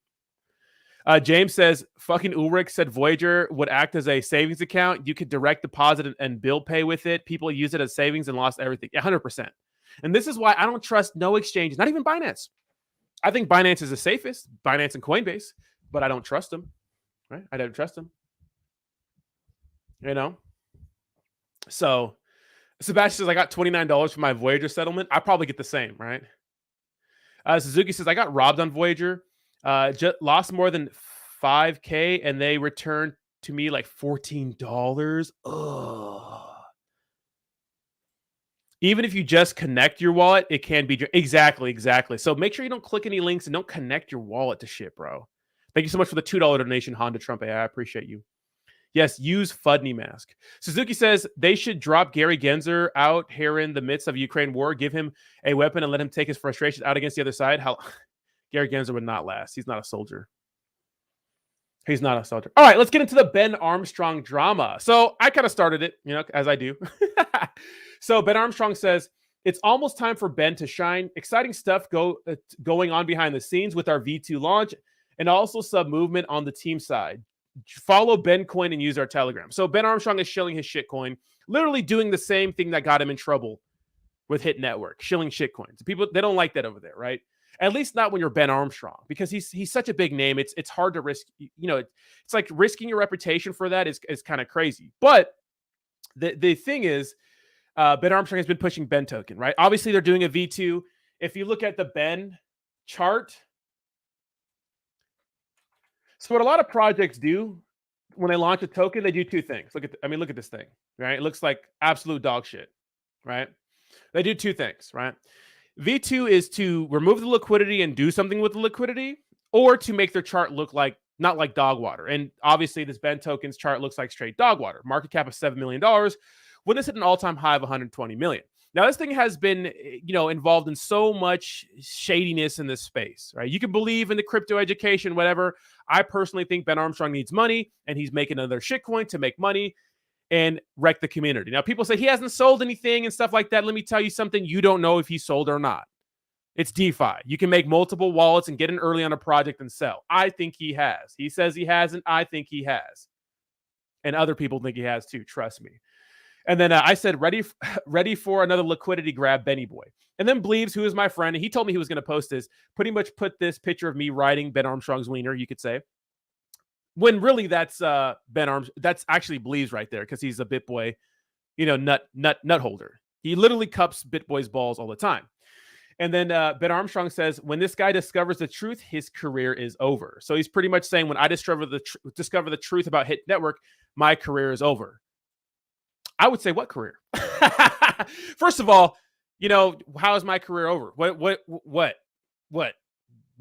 James says, fucking Ulrich said Voyager would act as a savings account. You could direct deposit and bill pay with it. People use it as savings and lost everything. 100%. And this is why I don't trust no exchanges, not even Binance. I think Binance is the safest, Binance and Coinbase, but I don't trust them, right? I don't trust them. So Sebastian says, I got $29 for my Voyager settlement. I probably get the same, right? Suzuki says, I got robbed on Voyager. Just lost more than $5,000 and they returned to me like $14. Ugh. Even if you just connect your wallet, it can be exactly. So make sure you don't click any links and don't connect your wallet to shit, bro. Thank you so much for the $2 donation, Honda Trump AI. I appreciate you. Yes, use Fudney Mask. Suzuki says they should drop Gary Gensler out here in the midst of Ukraine war, give him a weapon and let him take his frustrations out against the other side. How Gary Gensler would not last. He's not a soldier. All right, let's get into the Ben Armstrong drama. So I kind of started it, as I do. So Ben Armstrong says, it's almost time for Ben to shine. Exciting stuff going on behind the scenes with our V2 launch and also some movement on the team side. Follow Ben Coin and use our Telegram. So Ben Armstrong is shilling his shitcoin, literally doing the same thing that got him in trouble with Hit Network, shilling shitcoins. People, they don't like that over there, right? At least not when you're Ben Armstrong, because he's such a big name. It's hard to risk. It's like risking your reputation for that is kind of crazy. But the thing is, Ben Armstrong has been pushing Ben token, right? Obviously, they're doing a V2. If you look at the Ben chart, so what a lot of projects do when they launch a token, they do two things. Look at this thing, right? It looks like absolute dog shit, right? They do two things, right? V2 is to remove the liquidity and do something with the liquidity, or to make their chart look like not like dog water. And obviously, this Ben tokens chart looks like straight dog water. Market cap of $7 million. When it's at an all-time high of 120 million. Now, this thing has been, involved in so much shadiness in this space, right? You can believe in the crypto education, whatever. I personally think Ben Armstrong needs money, and he's making another shitcoin to make money and wreck the community. Now, people say he hasn't sold anything and stuff like that. Let me tell you something. You don't know if he sold or not. It's DeFi. You can make multiple wallets and get in early on a project and sell. I think he has. He says he hasn't. I think he has. And other people think he has too. Trust me. And then I said, ready for another liquidity grab, Benny Boy. And then Bleeves, who is my friend, and he told me he was going to post this, pretty much put this picture of me riding Ben Armstrong's wiener, you could say. When really that's Ben Armstrong, that's actually Bleeves right there, because he's a BitBoy, nut holder. He literally cups BitBoy's balls all the time. And then Ben Armstrong says, when this guy discovers the truth, his career is over. So he's pretty much saying, when I discover the truth about Hit Network, my career is over. I would say, what career? First of all, how is my career over? What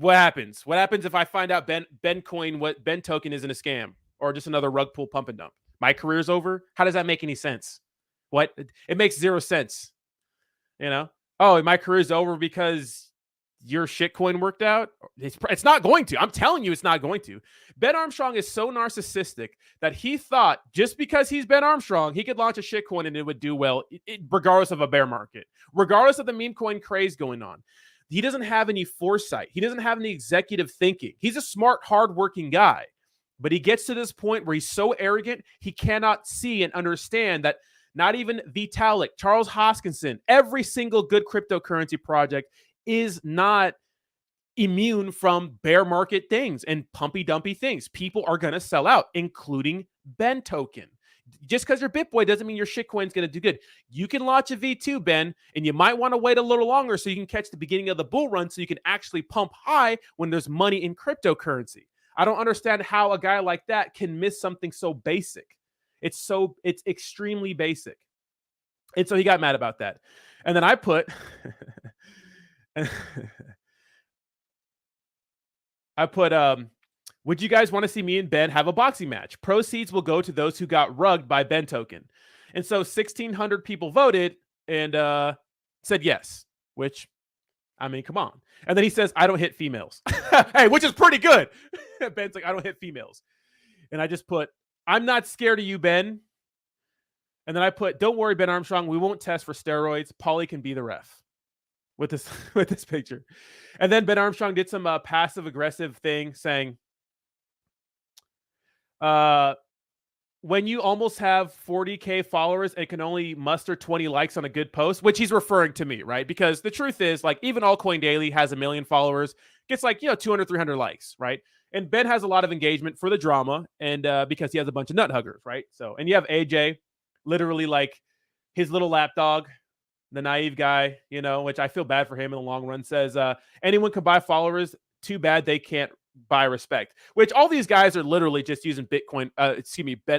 happens? What happens if I find out Ben token isn't a scam or just another rug pull pump and dump? My career's over? How does that make any sense? What? It makes zero sense. Oh, my career's over because your shitcoin worked out? It's not going to. I'm telling you, it's not going to. Ben Armstrong is so narcissistic that he thought just because he's Ben Armstrong, he could launch a shitcoin and it would do well, regardless of a bear market, regardless of the meme coin craze going on. He doesn't have any foresight. He doesn't have any executive thinking. He's a smart, hardworking guy, but he gets to this point where he's so arrogant, he cannot see and understand that not even Vitalik, Charles Hoskinson, every single good cryptocurrency project is not immune from bear market things and pumpy dumpy things. People are going to sell out, including Ben token. Just because you're BitBoy doesn't mean your shitcoin's going to do good. You can launch a V2, Ben, and you might want to wait a little longer so you can catch the beginning of the bull run so you can actually pump high when there's money in cryptocurrency. I don't understand how a guy like that can miss something so basic. It's extremely basic. And so he got mad about that. And then I put would you guys want to see me and Ben have a boxing match? Proceeds will go to those who got rugged by Ben token. And so 1,600 people voted and said yes, which, I mean, come on. And then he says, I don't hit females. Hey, which is pretty good. Ben's like, I don't hit females. And I just put, I'm not scared of you, Ben. And then I put, don't worry, Ben Armstrong, we won't test for steroids. Paulie can be the ref. With this picture. And then Ben Armstrong did some passive aggressive thing saying, when you almost have 40K followers and can only muster 20 likes on a good post, which he's referring to me, right? Because the truth is, like, even Altcoin Daily has 1 million followers, gets like, 200, 300 likes, right? And Ben has a lot of engagement for the drama and because he has a bunch of nut huggers, right? So, and you have AJ, literally like his little lapdog, the naive guy, which I feel bad for him in the long run, says anyone can buy followers. Too bad they can't buy respect. Which all these guys are literally just using Bitcoin,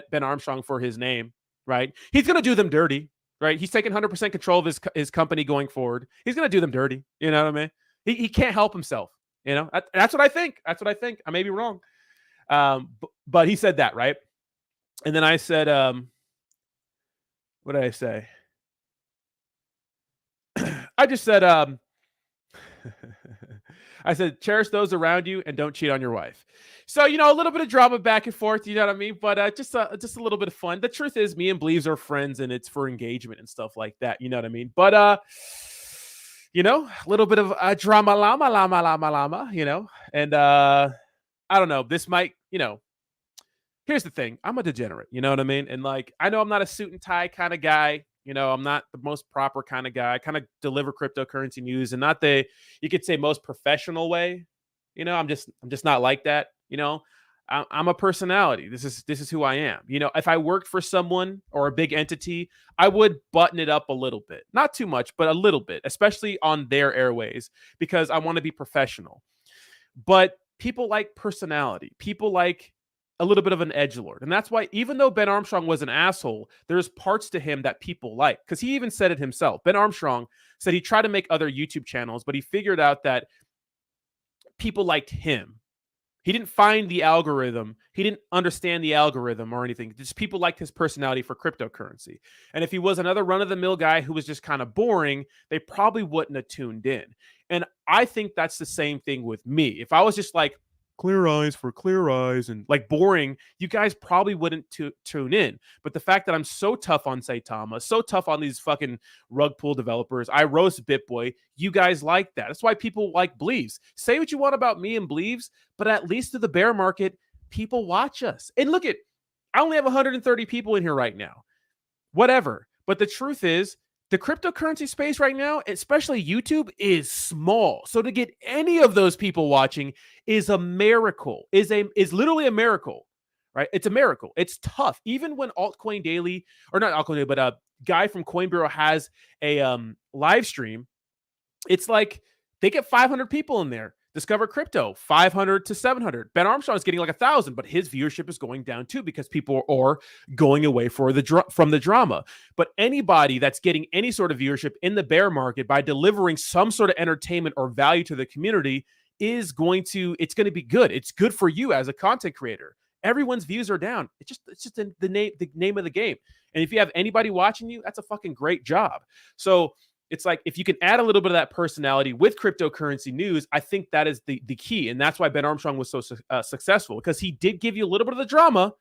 Ben Armstrong for his name, right? He's going to do them dirty, right? He's taking 100% control of his company going forward. He's going to do them dirty. You know what I mean? He can't help himself. That's what I think. That's what I think. I may be wrong. But he said that, right? And then I said, what did I say? I just said, I said, cherish those around you and don't cheat on your wife. So, a little bit of drama back and forth, you know what I mean? But just a little bit of fun. The truth is, me and Bleeves are friends and it's for engagement and stuff like that. You know what I mean? But, a little bit of drama llama, and I don't know. This might, here's the thing. I'm a degenerate, you know what I mean? And like, I know I'm not a suit and tie kind of guy. I'm not the most proper kind of guy. I kind of deliver cryptocurrency news and not the, you could say, most professional way. I'm just not like that. I'm a personality. This is who I am. If I worked for someone or a big entity, I would button it up a little bit, not too much, but a little bit, especially on their airways, because I want to be professional. But people like personality. People like a little bit of an edgelord. And that's why, even though Ben Armstrong was an asshole, there's parts to him that people like, because he even said it himself. Ben Armstrong said he tried to make other YouTube channels, but he figured out that people liked him. He didn't find the algorithm. He didn't understand the algorithm or anything. Just people liked his personality for cryptocurrency. And if he was another run-of-the-mill guy who was just kind of boring, they probably wouldn't have tuned in. And I think that's the same thing with me. If I was just like, clear eyes for clear eyes and like boring, you guys probably wouldn't tune in. But the fact that I'm so tough on Saitama, so tough on these fucking rug pull developers, I roast BitBoy, you guys like that. That's why people like Bleaves. Say what you want about me and Bleaves, but at least through the bear market, people watch us. And look at, I only have 130 people in here right now. Whatever. But the truth is, the cryptocurrency space right now, especially YouTube, is small. So to get any of those people watching is a miracle, is literally a miracle, right? It's a miracle. It's tough. Even when Altcoin Daily, or not Altcoin Daily, but a guy from Coin Bureau has a live stream, it's like they get 500 people in there. Discover Crypto, 500 to 700. Ben Armstrong is getting like 1,000, but his viewership is going down too because people are going away from the drama. But anybody that's getting any sort of viewership in the bear market by delivering some sort of entertainment or value to the community it's going to be good. It's good for you as a content creator. Everyone's views are down. It's just the name of the game. And if you have anybody watching you, that's a fucking great job. So it's like, if you can add a little bit of that personality with cryptocurrency news, I think that is the key. And that's why Ben Armstrong was so successful, because he did give you a little bit of the drama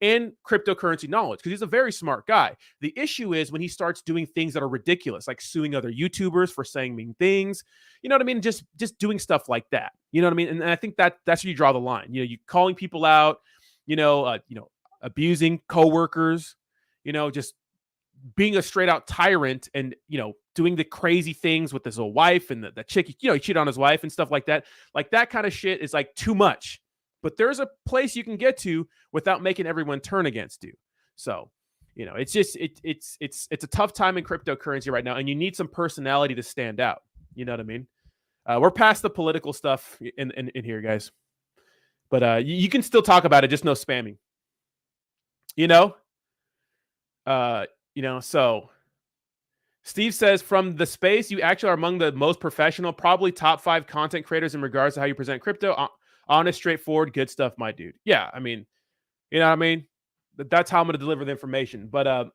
and cryptocurrency knowledge, because he's a very smart guy. The issue is when he starts doing things that are ridiculous, like suing other YouTubers for saying mean things, you know what I mean? Just doing stuff like that, you know what I mean? And I think that's where you draw the line. You know, you calling people out, abusing coworkers, just being a straight out tyrant, and doing the crazy things with his old wife and the chick, he cheated on his wife and stuff like that. Like that kind of shit is like too much. But there's a place you can get to without making everyone turn against you. So, it's just it's a tough time in cryptocurrency right now, and you need some personality to stand out. You know what I mean? We're past the political stuff in here, guys. But you can still talk about it, just no spamming. So Steve says, from the space, you actually are among the most professional, probably top 5 content creators in regards to how you present crypto. Honest, straightforward, good stuff, my dude. Yeah, I mean, you know what I mean? That's how I'm going to deliver the information. But,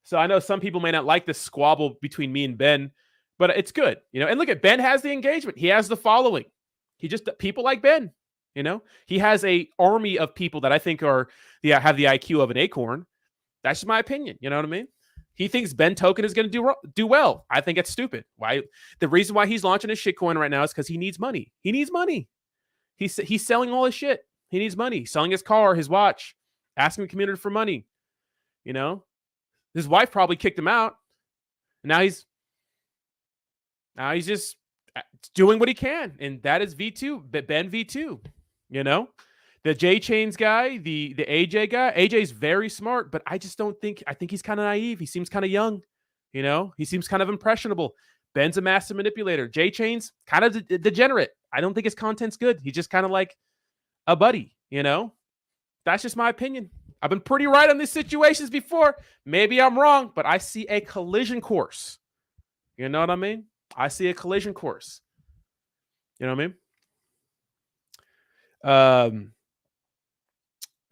so I know some people may not like this squabble between me and Ben, but it's good, And look at Ben has the engagement. He has the following. People like Ben, He has a army of people that I think have the IQ of an acorn. That's just my opinion. You know what I mean? He thinks Ben Token is going to do well. I think it's stupid. Why? The reason why he's launching his shitcoin right now is because he needs money. He needs money. He's selling all his shit. He needs money. Selling his car, his watch, asking the community for money. His wife probably kicked him out. Now he's just doing what he can, and that is V2. Ben V2. The J Chains guy, the AJ guy. AJ's very smart, but I think he's kind of naive. He seems kind of young. He seems kind of impressionable. Ben's a master manipulator. J Chains kind of degenerate. I don't think his content's good. He's just kind of like a buddy, That's just my opinion. I've been pretty right on these situations before. Maybe I'm wrong, but I see a collision course. You know what I mean? I see a collision course. You know what I mean?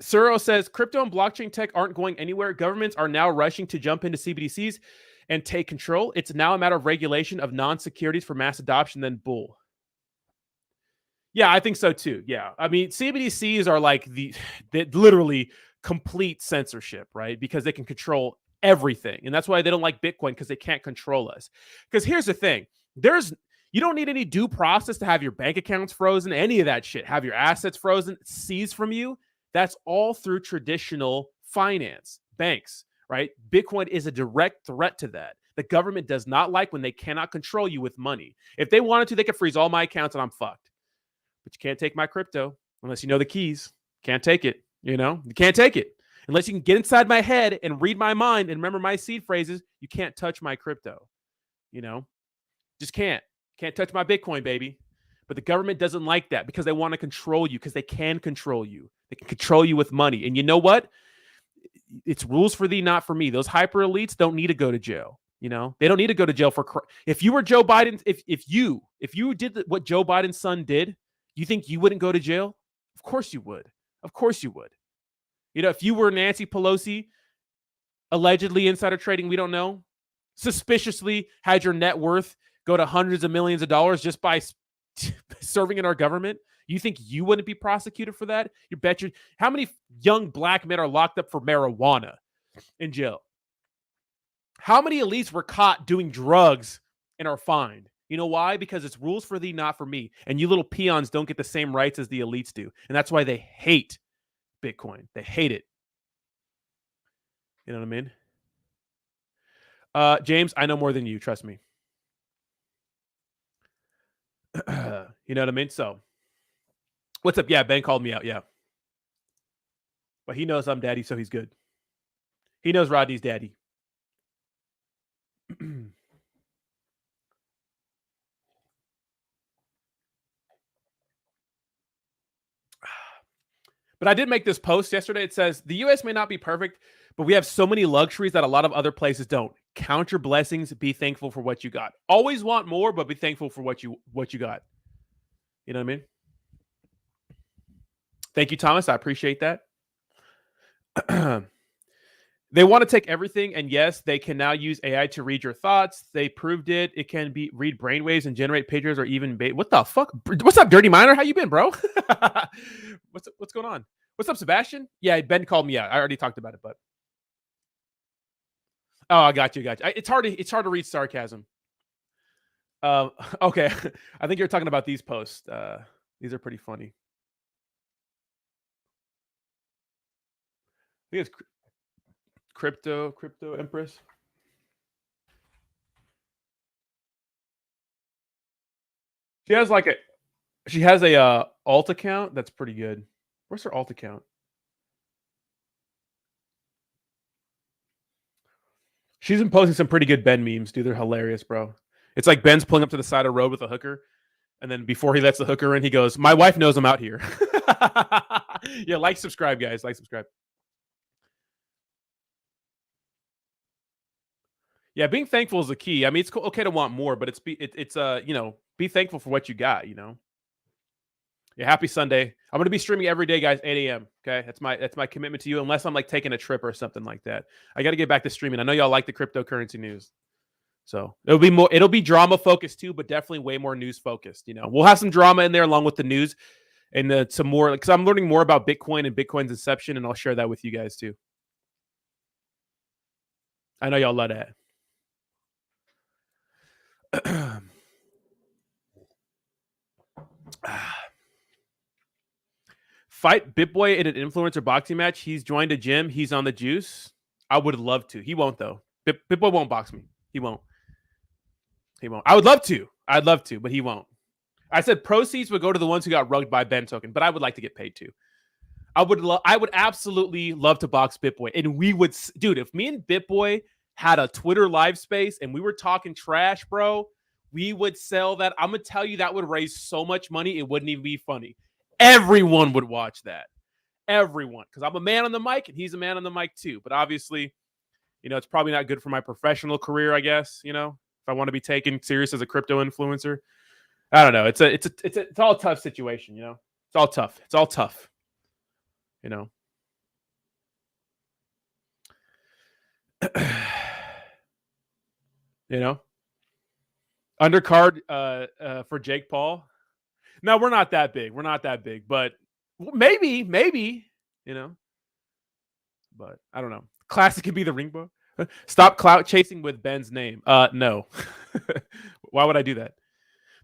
Suro says, crypto and blockchain tech aren't going anywhere. Governments are now rushing to jump into CBDCs and take control. It's now a matter of regulation of non-securities for mass adoption, then bull. Yeah, I think so too. Yeah. I mean, CBDCs are like the literally complete censorship, right? Because they can control everything. And that's why they don't like Bitcoin, because they can't control us. Because here's the thing. You don't need any due process to have your bank accounts frozen, any of that shit. Have your assets frozen, seized from you. That's all through traditional finance, banks, right? Bitcoin is a direct threat to that. The government does not like when they cannot control you with money. If they wanted to, they could freeze all my accounts and I'm fucked. But you can't take my crypto unless you know the keys. Can't take it, You can't take it. Unless you can get inside my head and read my mind and remember my seed phrases, you can't touch my crypto. Just can't. Can't touch my Bitcoin, baby. But the government doesn't like that because they want to control you, because they can control you. They can control you with money. And you know what? It's rules for thee, not for me. Those hyper elites don't need to go to jail. They don't need to go to jail for if you were Joe Biden. If you did what Joe Biden's son did, You think you wouldn't go to jail? Of course you would. Of course you would. If you were Nancy Pelosi, allegedly insider trading, we don't know, suspiciously had your net worth go to hundreds of millions of dollars just by serving in our government, you think you wouldn't be prosecuted for that? You bet you. How many young black men are locked up for marijuana in jail? How many elites were caught doing drugs and are fined? You know why? Because it's rules for thee, not for me. And you little peons don't get the same rights as the elites do. And that's why they hate Bitcoin. They hate it. You know what I mean? James, I know more than you. Trust me. You know what I mean? So, what's up? Yeah, Ben called me out. Yeah. But he knows I'm daddy, so he's good. He knows Rodney's daddy. But I did make this post yesterday. It says, the U.S. may not be perfect, but we have so many luxuries that a lot of other places don't. Count your blessings. Be thankful for what you got. Always want more, but be thankful for what you got. You know what I mean? Thank you, Thomas. I appreciate that. They want to take everything, and yes, they can now use AI to read your thoughts. They proved it. It can read brainwaves and generate pictures or even what the fuck? What's up, Dirty Miner? How you been, bro? What's going on? What's up, Sebastian? Yeah, Ben called me out. I already talked about it, but oh, I got you. It's hard to read sarcasm. Okay, I think you're talking about these posts. These are pretty funny. I think it's Crypto Empress. She has a alt account that's pretty good. Where's her alt account? She's been posting some pretty good Ben memes, dude. They're hilarious, bro. It's like Ben's pulling up to the side of the road with a hooker, and then before he lets the hooker in, he goes, "My wife knows I'm out here." Yeah, like, subscribe, guys. Like, subscribe. Yeah, being thankful is the key. I mean, it's okay to want more, but it's be thankful for what you got. Yeah, happy Sunday. I'm gonna be streaming every day, guys, 8 a.m. Okay, that's my commitment to you. Unless I'm like taking a trip or something like that, I got to get back to streaming. I know y'all like the cryptocurrency news, so it'll be drama focused too, but definitely way more news focused. We'll have some drama in there along with the news and some more, because I'm learning more about Bitcoin and Bitcoin's inception, and I'll share that with you guys too. I know y'all love that. Fight BitBoy in an influencer boxing match. He's joined a gym. He's on the juice. I would love to. He won't, though. BitBoy won't box me. He won't. I would love to. I'd love to, but he won't. I said proceeds would go to the ones who got rugged by Ben Token, but I would like to get paid too. I would absolutely love to box BitBoy. And we would, dude, if me and BitBoy had a Twitter live space and we were talking trash, bro, we would sell that. I'm going to tell you, that would raise so much money, it wouldn't even be funny. Everyone would watch that. Everyone. Because I'm a man on the mic and he's a man on the mic too. But obviously, it's probably not good for my professional career, I guess, if I want to be taken serious as a crypto influencer. I don't know. It's all a tough situation, It's all tough. It's all tough. Undercard for Jake Paul. No, we're not that big. We're not that big, but maybe, but I don't know. Classic could be the ring bow. Stop clout chasing with Ben's name. No. Why would I do that?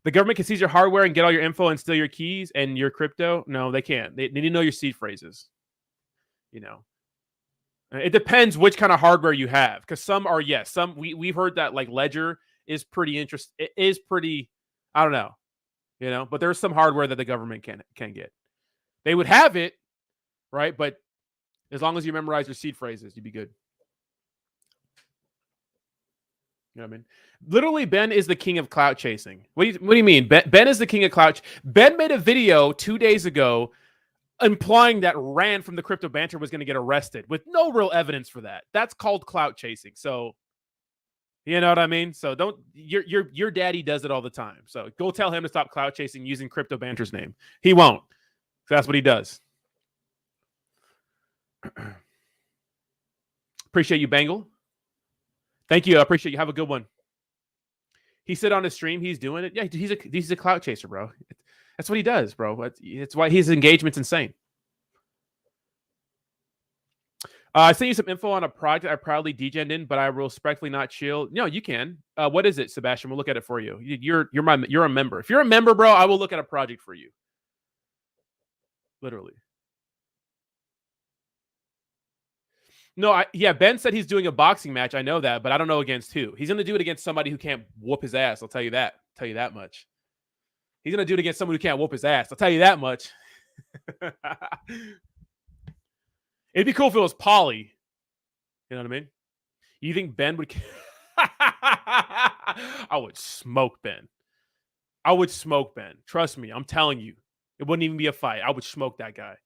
The government can seize your hardware and get all your info and steal your keys and your crypto. No, they can't. They need to know your seed phrases. It depends which kind of hardware you have, because some are, yes, some we've heard that like Ledger is pretty interesting. It is pretty, I don't know, but there's some hardware that the government can get. They would have it, right? But as long as you memorize your seed phrases, you'd be good. You know what I mean? Literally, Ben is the king of clout chasing. What do you mean? Ben is the king of clout. Ben made a video 2 days ago implying that Rand from the Crypto Banter was going to get arrested with no real evidence for that. That's called clout chasing. So, You know what I mean? So don't your daddy does it all the time. So go tell him to stop cloud chasing using Crypto Banter's name. He won't. That's what he does. Appreciate you, Bangle. Thank you. I appreciate you. Have a good one. He said on his stream he's doing it. Yeah, he's a cloud chaser, bro. That's what he does, bro. It's why his engagement's insane. I sent you some info on a project I proudly degened in, but I will respectfully not chill. No, you can. What is it, Sebastian? We'll look at it for you. You're a member. If you're a member, bro, I will look at a project for you. Literally. No, Ben said he's doing a boxing match. I know that, but I don't know against who. He's gonna do it against somebody who can't whoop his ass. I'll tell you that. Tell you that much. He's gonna do it against someone who can't whoop his ass. I'll tell you that much. It'd be cool if it was Polly. You know what I mean? You think Ben would? I would smoke Ben. I would smoke Ben. Trust me. I'm telling you. It wouldn't even be a fight. I would smoke that guy.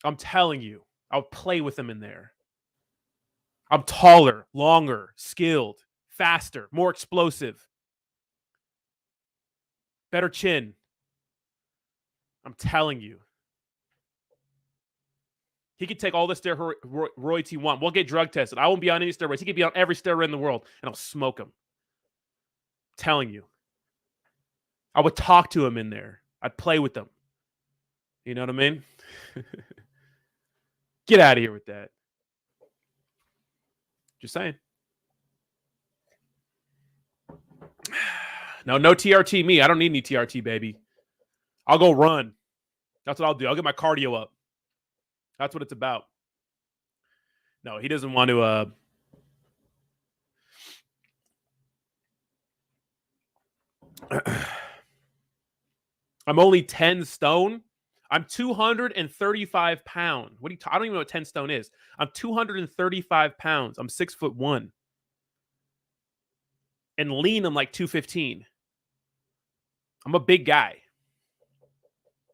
I'm telling you. I would play with him in there. I'm taller, longer, skilled, faster, more explosive, better chin. I'm telling you. He could take all the steroids he wants. We'll get drug tested. I won't be on any steroids. He could be on every steroid in the world, and I'll smoke him. I'm telling you. I would talk to him in there. I'd play with them. You know what I mean? Get out of here with that. Just saying. No TRT me. I don't need any TRT, baby. I'll go run. That's what I'll do. I'll get my cardio up. That's what it's about. No, he doesn't want to. I'm only 10 stone. I'm 235 pounds. What do you? I don't even know what 10 stone is. I'm 235 pounds. I'm 6'1", and lean. I'm like 215. I'm a big guy,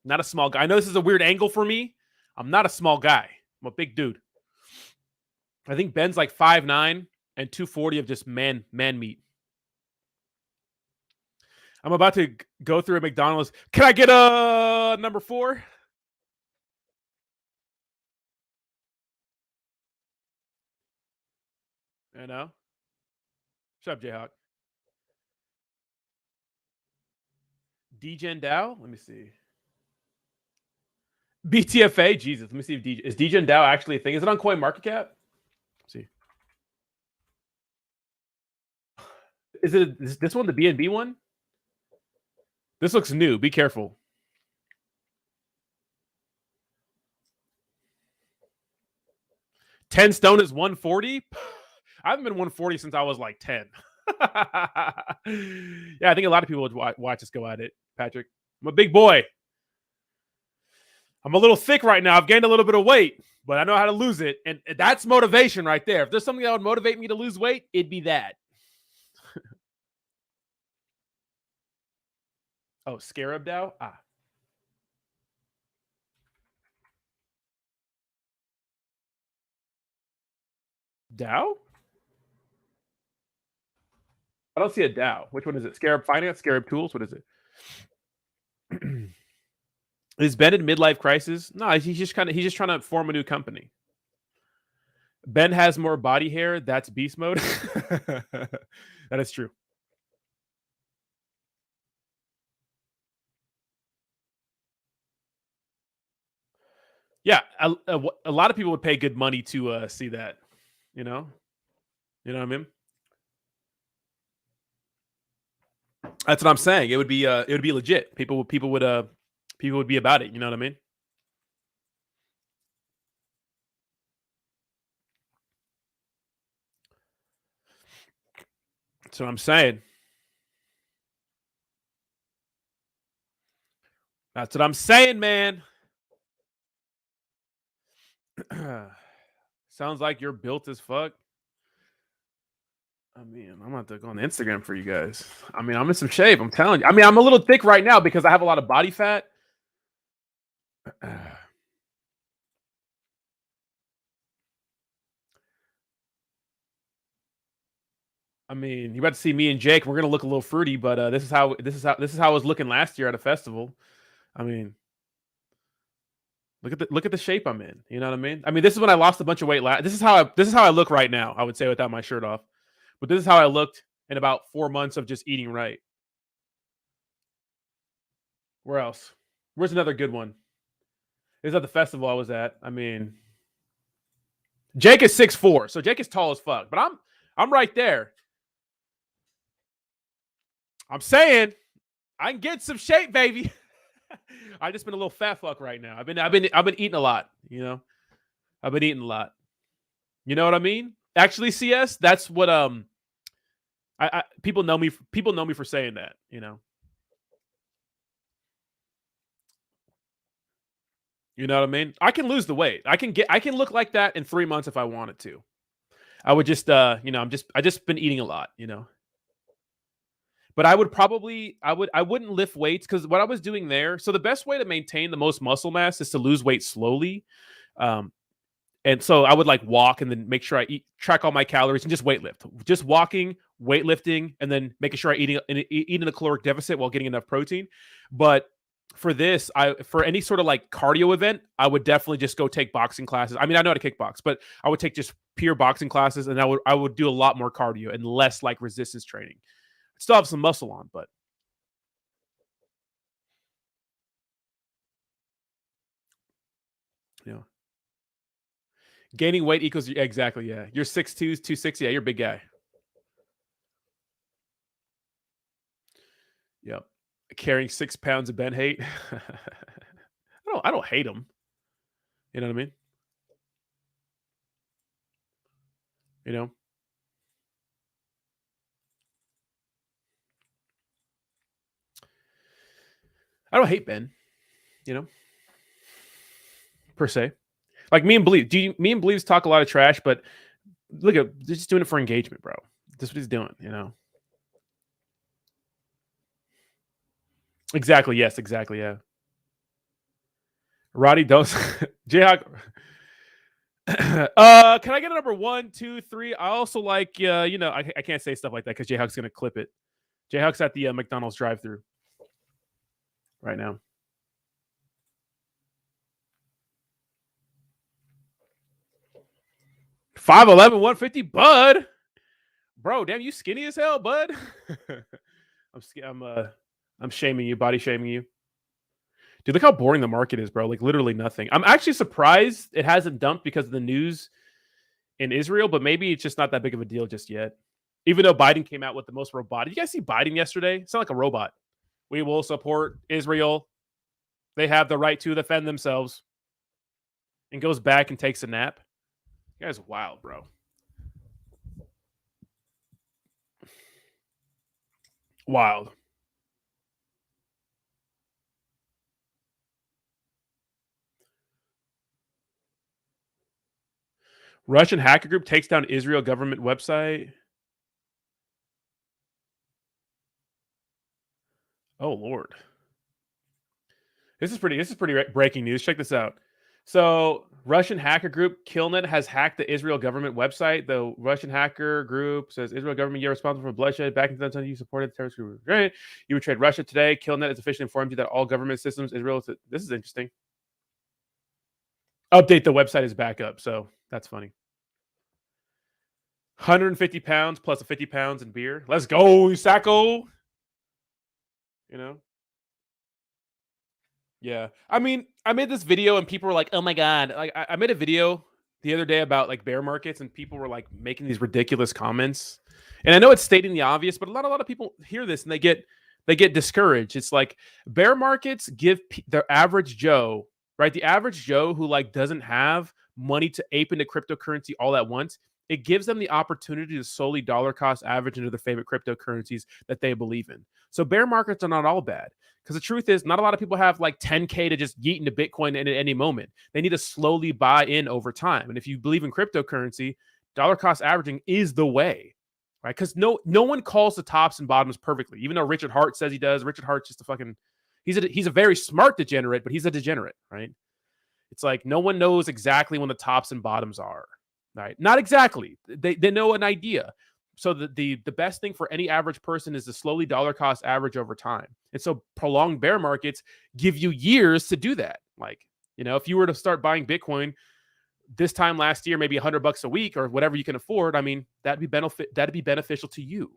not a small guy. I know this is a weird angle for me. I'm not a small guy. I'm a big dude. I think Ben's like 5'9" and 240 of just man meat. I'm about to go through a McDonald's. Can I get a number 4? You know? Shut up, Jayhawk. Degen Dow? Let me see. BTFA? Jesus. Let me see if is Degen Dow actually a thing? Is it on CoinMarketCap? Let's see. Is this one the BNB one? This looks new. Be careful. $10 stone is 140? I haven't been 140 since I was like 10. Yeah, I think a lot of people would watch us go at it, Patrick. I'm a big boy. I'm a little thick right now. I've gained a little bit of weight, but I know how to lose it. And that's motivation right there. If there's something that would motivate me to lose weight, it'd be that. Oh, Scarab Dow? Ah. Dow? I don't see a Dow. Which one is it? Scarab Finance? Scarab Tools? What is it? Is Ben in midlife crisis? No, he's just trying to form a new company. Ben has more body hair. That's beast mode. That is true. Yeah, a lot of people would pay good money to see that. You know what I mean? That's what I'm saying. It would be legit. People would be about it. You know what I mean? That's what I'm saying. That's what I'm saying, man. Sounds like you're built as fuck. I mean, I'm about to go on Instagram for you guys. I mean, I'm in some shape. I'm telling you. I mean, I'm a little thick right now because I have a lot of body fat. I mean, you about to see me and Jake. We're gonna look a little fruity, but this is how I was looking last year at a festival. I mean, look at the shape I'm in. You know what I mean? I mean, this is when I lost a bunch of weight. This is how I look right now. I would say without my shirt off, but this is how I looked in about 4 months of just eating right. Where else? Where's another good one? This is at the festival I was at. I mean, Jake is 6'4", so Jake is tall as fuck. But I'm right there. I'm saying I can get some shape, baby. I just been a little fat fuck right now. I've been eating a lot. You know, I've been eating a lot. You know what I mean? Actually, CS, that's what I people know me for saying that. You know. You know what I mean? I can lose the weight. I can look like that in 3 months if I wanted to. I would just I just been eating a lot, you know. But I wouldn't lift weights because what I was doing there. So the best way to maintain the most muscle mass is to lose weight slowly. And so I would like walk and then make sure I track all my calories and just weightlift. Just walking, weightlifting, and then making sure I eat in a caloric deficit while getting enough protein. But for this, for any sort of like cardio event, I would definitely just go take boxing classes. I mean, I know how to kickbox, but I would take just pure boxing classes, and I would do a lot more cardio and less like resistance training. I'd still have some muscle on, but you know, gaining weight equals exactly, yeah. You're 6'2", 260, yeah, you're a big guy. Yep. Carrying 6 pounds of Ben hate. I don't hate him. You know what I mean? You know? I don't hate Ben, you know, per se. Like me and Bleeves talk a lot of trash, but look at they're just doing it for engagement, bro. That's what he's doing, you know. Exactly. Yes. Exactly. Yeah. Roddy does. Jayhawk. Can I get a number 1, 2, 3? I also like. You know, I can't say stuff like that because Jayhawk's gonna clip it. Jayhawk's at the McDonald's drive-thru right now. $5'11", 150, bud. Bro, damn, you skinny as hell, bud. I'm shaming you, body shaming you. Dude, look how boring the market is, bro. Like literally nothing. I'm actually surprised it hasn't dumped because of the news in Israel, but maybe it's just not that big of a deal just yet. Even though Biden came out with the most robotic. Did you guys see Biden yesterday? It's not like a robot. We will support Israel. They have the right to defend themselves. And goes back and takes a nap. You guys are wild, bro. Wild. Russian hacker group takes down Israel government website. Oh Lord. This is pretty breaking news. Check this out. So, Russian hacker group Killnet has hacked the Israel government website. The Russian hacker group says Israel government, you're responsible for bloodshed. Back in 2010, you supported the terrorist group. Right? You betrayed Russia today. Killnet has officially informed you that all government systems, Israel. This is interesting. Update the website is back up. So, that's funny. 150 pounds plus a 50 pounds in beer. Let's go, Sacco. You know? Yeah. I mean, I made this video and people were like, oh my God. Like I made a video the other day about like bear markets and people were like making these ridiculous comments. And I know it's stating the obvious, but a lot of people hear this and they get discouraged. It's like bear markets give the average Joe, right? The average Joe who like doesn't have money to ape into cryptocurrency all at once. It gives them the opportunity to solely dollar cost average into their favorite cryptocurrencies that they believe in. So bear markets are not all bad. Because the truth is, not a lot of people have like 10K to just yeet into Bitcoin at any moment. They need to slowly buy in over time. And if you believe in cryptocurrency, dollar cost averaging is the way, right? Because no one calls the tops and bottoms perfectly. Even though Richard Hart says he does. Richard Hart's just a fucking he's a very smart degenerate, but he's a degenerate, right? It's like no one knows exactly when the tops and bottoms are, right? Not exactly. They know an idea. So the best thing for any average person is to slowly dollar cost average over time. And so prolonged bear markets give you years to do that. Like, if you were to start buying Bitcoin this time last year, maybe $100 a week or whatever you can afford, I mean, that'd be beneficial to you.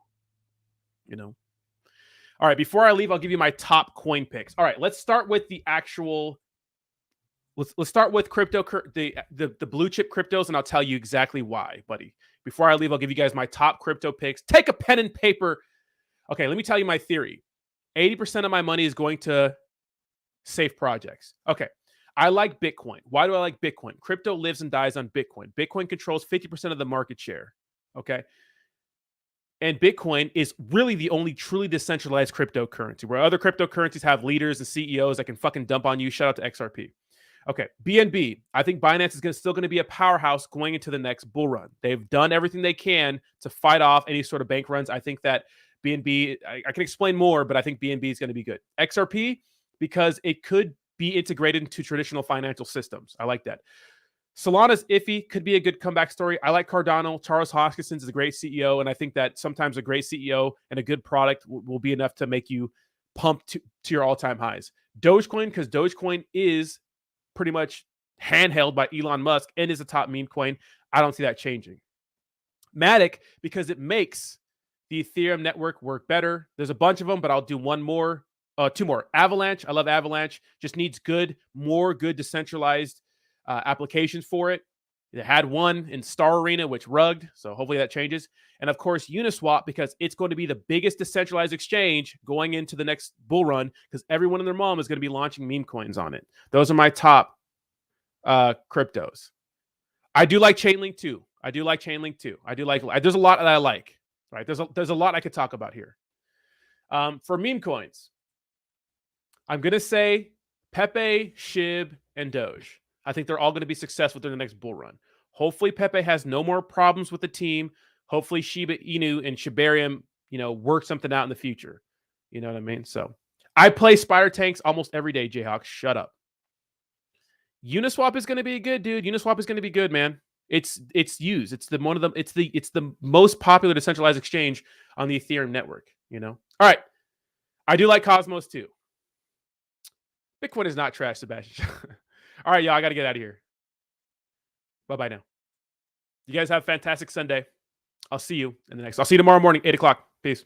All right, before I leave, I'll give you my top coin picks. All right, let's start with the actual. Let's start with crypto, the blue chip cryptos, and I'll tell you exactly why, buddy. Before I leave, I'll give you guys my top crypto picks. Take a pen and paper. Okay, let me tell you my theory. 80% of my money is going to safe projects. Okay, I like Bitcoin. Why do I like Bitcoin? Crypto lives and dies on Bitcoin. Bitcoin controls 50% of the market share. Okay. And Bitcoin is really the only truly decentralized cryptocurrency, where other cryptocurrencies have leaders and CEOs that can fucking dump on you. Shout out to XRP. Okay, BNB. I think Binance is still going to be a powerhouse going into the next bull run. They've done everything they can to fight off any sort of bank runs. I think that BNB, I can explain more, but I think BNB is going to be good. XRP, because it could be integrated into traditional financial systems. I like that. Solana's iffy, could be a good comeback story. I like Cardano. Charles Hoskinson is a great CEO, and I think that sometimes a great CEO and a good product will be enough to make you pump to your all-time highs. Dogecoin, because Dogecoin is pretty much handheld by Elon Musk and is a top meme coin. I don't see that changing. Matic, because it makes the Ethereum network work better. There's a bunch of them, but I'll do two more. Avalanche, I love Avalanche. Just needs more good decentralized applications for it. It had one in Star Arena, which rugged, so hopefully that changes. And of course, Uniswap, because it's going to be the biggest decentralized exchange going into the next bull run, because everyone and their mom is going to be launching meme coins on it. Those are my top cryptos. I do like Chainlink too. There's a lot that I like. Right? There's a lot I could talk about here. For meme coins, I'm going to say Pepe, SHIB, and Doge. I think they're all going to be successful during the next bull run. Hopefully, Pepe has no more problems with the team. Hopefully, Shiba Inu and Shibarium, work something out in the future. You know what I mean? So, I play Spider Tanks almost every day, Jayhawk. Shut up. Uniswap is going to be good, dude. Uniswap is going to be good, man. It's used. It's the most popular decentralized exchange on the Ethereum network. All right. I do like Cosmos too. Bitcoin is not trash, Sebastian. All right, y'all, I got to get out of here. Bye-bye now. You guys have a fantastic Sunday. I'll see you tomorrow morning, 8 o'clock. Peace.